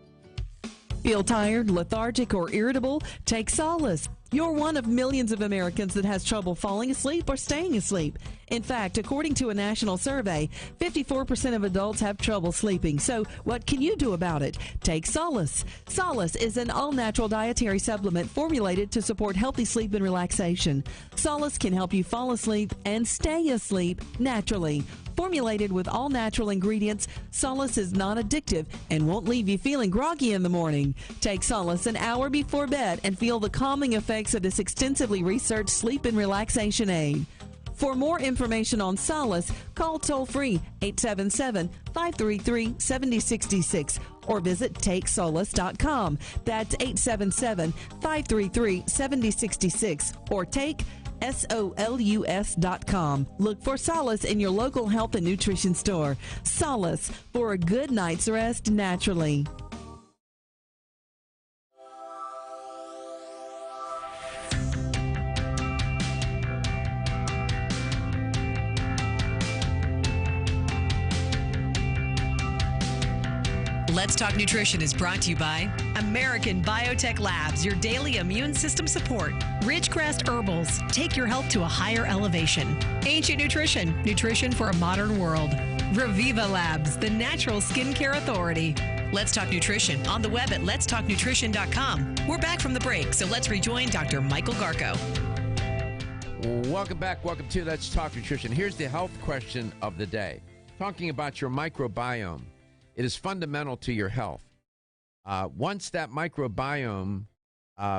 Feel tired, lethargic, or irritable? Take solace. You're one of millions of Americans that has trouble falling asleep or staying asleep. In fact, according to a national survey, 54% of adults have trouble sleeping. So what can you do about it? Take Solace. Solace is an all-natural dietary supplement formulated to support healthy sleep and relaxation. Solace can help you fall asleep and stay asleep naturally. Formulated with all natural ingredients, Solace is non-addictive and won't leave you feeling groggy in the morning. Take Solace an hour before bed and feel the calming effects of this extensively researched sleep and relaxation aid. For more information on Solace, call toll-free 877-533-7066 or visit takesolace.com. That's 877-533-7066 or take SOLUS.com. Look for Solace in your local health and nutrition store. Solace, for a good night's rest naturally. Let's Talk Nutrition is brought to you by American Biotech Labs, your daily immune system support. Ridgecrest Herbals, take your health to a higher elevation. Ancient Nutrition, nutrition for a modern world. Reviva Labs, the natural skincare authority. Let's Talk Nutrition on the web at letstalknutrition.com. We're back from the break, so let's rejoin Dr. Michael Garko. Welcome back. Welcome to Let's Talk Nutrition. Here's the health question of the day. Talking about your microbiome. It is fundamental to your health. Once that microbiome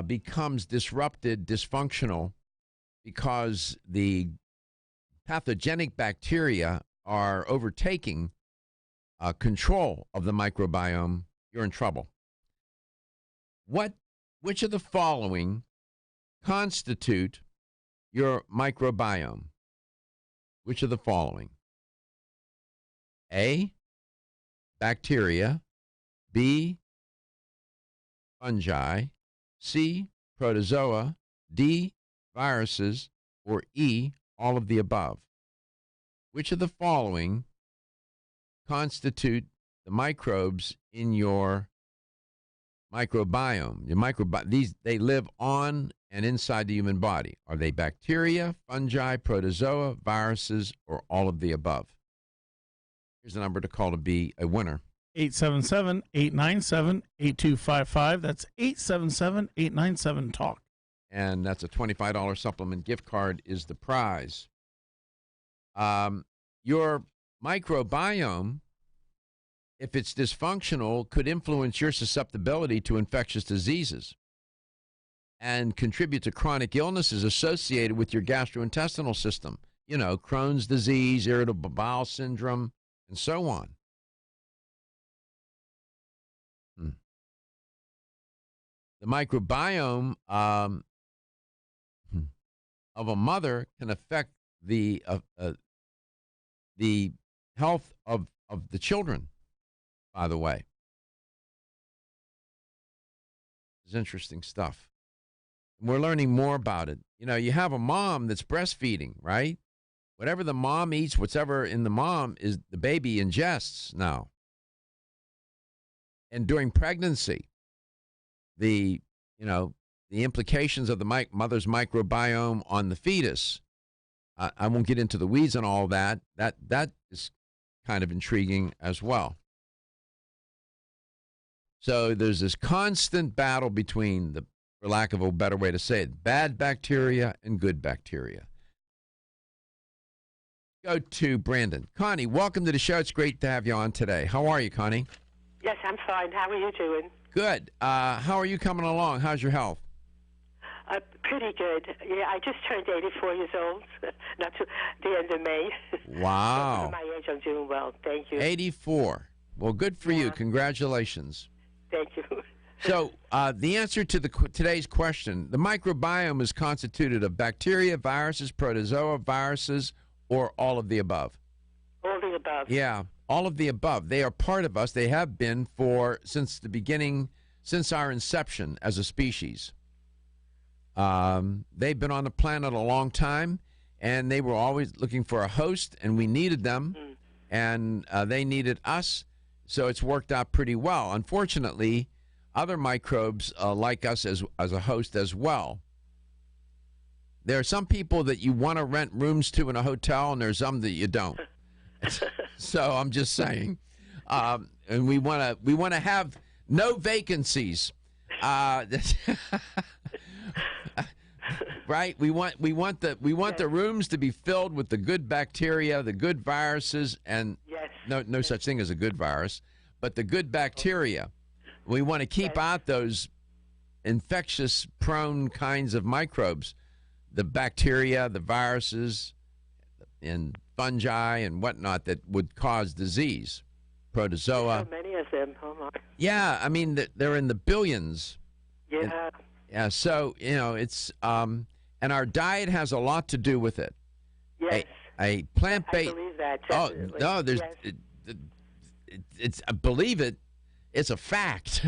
becomes disrupted, dysfunctional, because the pathogenic bacteria are overtaking control of the microbiome, you're in trouble. Which of the following constitute your microbiome? Which of the following? A, bacteria, B, fungi, C, protozoa, D, viruses, or E, all of the above. Which of the following constitute the microbes in your microbiome? They live on and inside the human body. Are they bacteria, fungi, protozoa, viruses, or all of the above? Here's the number to call to be a winner. 877-897-8255. That's 877-897-TALK. And that's a $25 supplement gift card is the prize. Your microbiome, if it's dysfunctional, could influence your susceptibility to infectious diseases and contribute to chronic illnesses associated with your gastrointestinal system. You know, Crohn's disease, irritable bowel syndrome, and so on. The microbiome of a mother can affect the health of the children, by the way. It's interesting stuff. We're learning more about it. You know, you have a mom that's breastfeeding, right? Whatever the mom eats, whatever in the mom is the baby ingests now. And during pregnancy, the implications of the mother's microbiome on the fetus. I won't get into the weeds on all that. That is kind of intriguing as well. So there's this constant battle between for lack of a better way to say it, bad bacteria and good bacteria. Go to Brandon. Connie, welcome to the show. It's great to have you on today. How are you, Connie? Yes, I'm fine. How are you doing? Good. How are you coming along? How's your health? Pretty good. Yeah, I just turned 84 years old, not to the end of May. Wow. So for my age, I'm doing well. Thank you. 84. Well, good for you. Congratulations. Thank you. So the answer to today's question, the microbiome is constituted of bacteria, viruses, protozoa, viruses, or all of the above? All of the above. Yeah, all of the above. They are part of us. They have been since the beginning, since our inception as a species. They've been on the planet a long time, and they were always looking for a host, and we needed them, and they needed us, so it's worked out pretty well. Unfortunately, other microbes like us as a host as well. There are some people that you want to rent rooms to in a hotel, and there's some that you don't. So I'm just saying, and we want to have no vacancies. Right? We want the rooms to be filled with the good bacteria, the good viruses, and no such thing as a good virus, but the good bacteria. We want to keep out those infectious prone kinds of microbes, the bacteria, the viruses, and fungi and whatnot that would cause disease, protozoa. So many of them. Oh my. Yeah, I mean they're in the billions. Yeah. Yeah, so it's and our diet has a lot to do with it. Yes. A plant-based. I believe that. Oh Definitely. no, there's Yes. I believe it. It's a fact.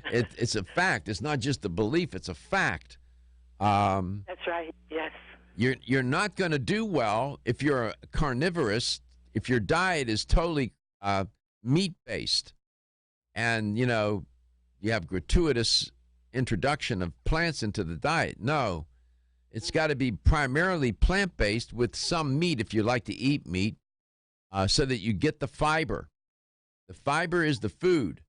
It's a fact. It's not just a belief. It's a fact. That's right. Yes. You're not going to do well if you're a carnivorous, if your diet is totally meat-based, and you have gratuitous introduction of plants into the diet. No, it's got to be primarily plant-based with some meat if you like to eat meat, so that you get the fiber. The fiber is the food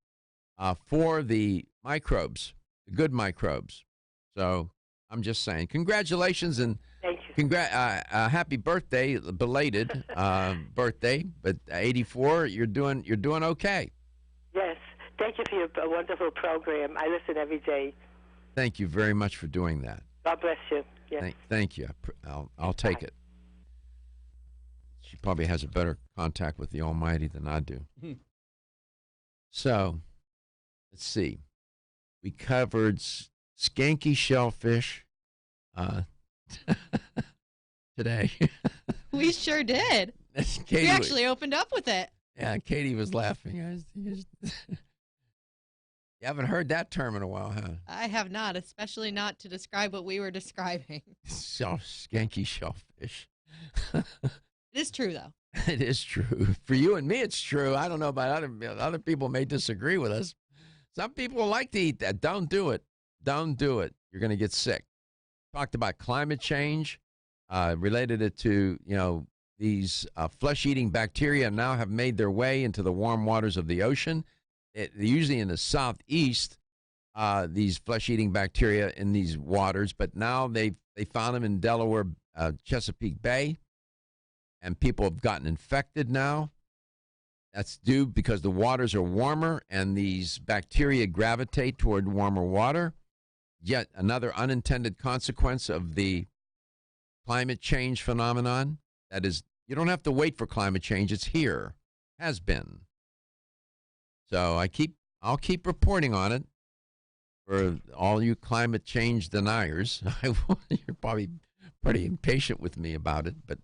for the microbes, the good microbes. So I'm just saying, congratulations and thank you. Happy birthday, belated birthday. But 84, you're doing okay. Yes. Thank you for your wonderful program. I listen every day. Thank you very much for doing that. God bless you. Yes. Thank you. I'll take it. She probably has a better contact with the Almighty than I do. So, let's see. We covered skanky shellfish today. We sure did. Katie, we actually opened up with it. Yeah, Katie was laughing. You haven't heard that term in a while, huh? I have not, especially not to describe what we were describing. Skanky shellfish. It is true, though. It is true. For you and me, it's true. I don't know about other people may disagree with us. Some people like to eat that. Don't do it. Don't do it. You're going to get sick. Talked about climate change, related it to, these flesh-eating bacteria now have made their way into the warm waters of the ocean. Usually in the southeast, these flesh-eating bacteria in these waters, but now they found them in Delaware, Chesapeake Bay, and people have gotten infected now. That's due because the waters are warmer and these bacteria gravitate toward warmer water. Yet another unintended consequence of the climate change phenomenon. That is, you don't have to wait for climate change. It's here. Has been. So I'll keep reporting on it for all you climate change deniers. You're probably pretty impatient with me about it, but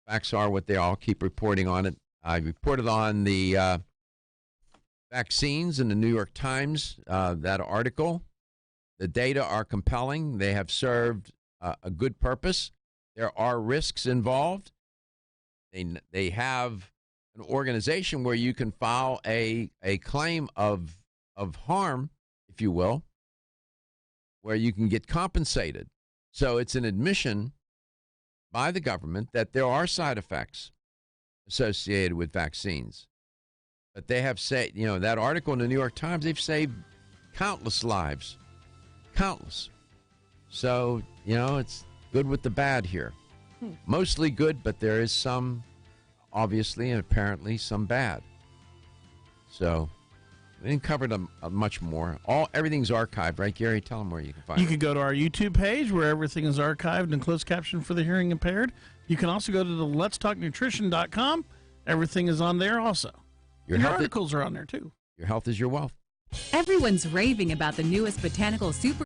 facts are what they are. I'll keep reporting on it. I reported on the vaccines in the New York Times, that article. The data are compelling. They have served a good purpose. There are risks involved. They have an organization where you can file a claim of harm, if you will, where you can get compensated. So it's an admission by the government that there are side effects associated with vaccines. But they have said, that article in the New York Times, they've saved countless lives. Countless. So, it's good with the bad here. Mostly good, but there is some, obviously and apparently, some bad. So, we didn't cover them much more. Everything's archived, right, Gary? Tell them where you can find it. You can go to our YouTube page where everything is archived and closed captioned for the hearing impaired. You can also go to the letstalknutrition.com. Everything is on there also. Your articles are on there, too. Your health is your wealth. Everyone's raving about the newest botanical super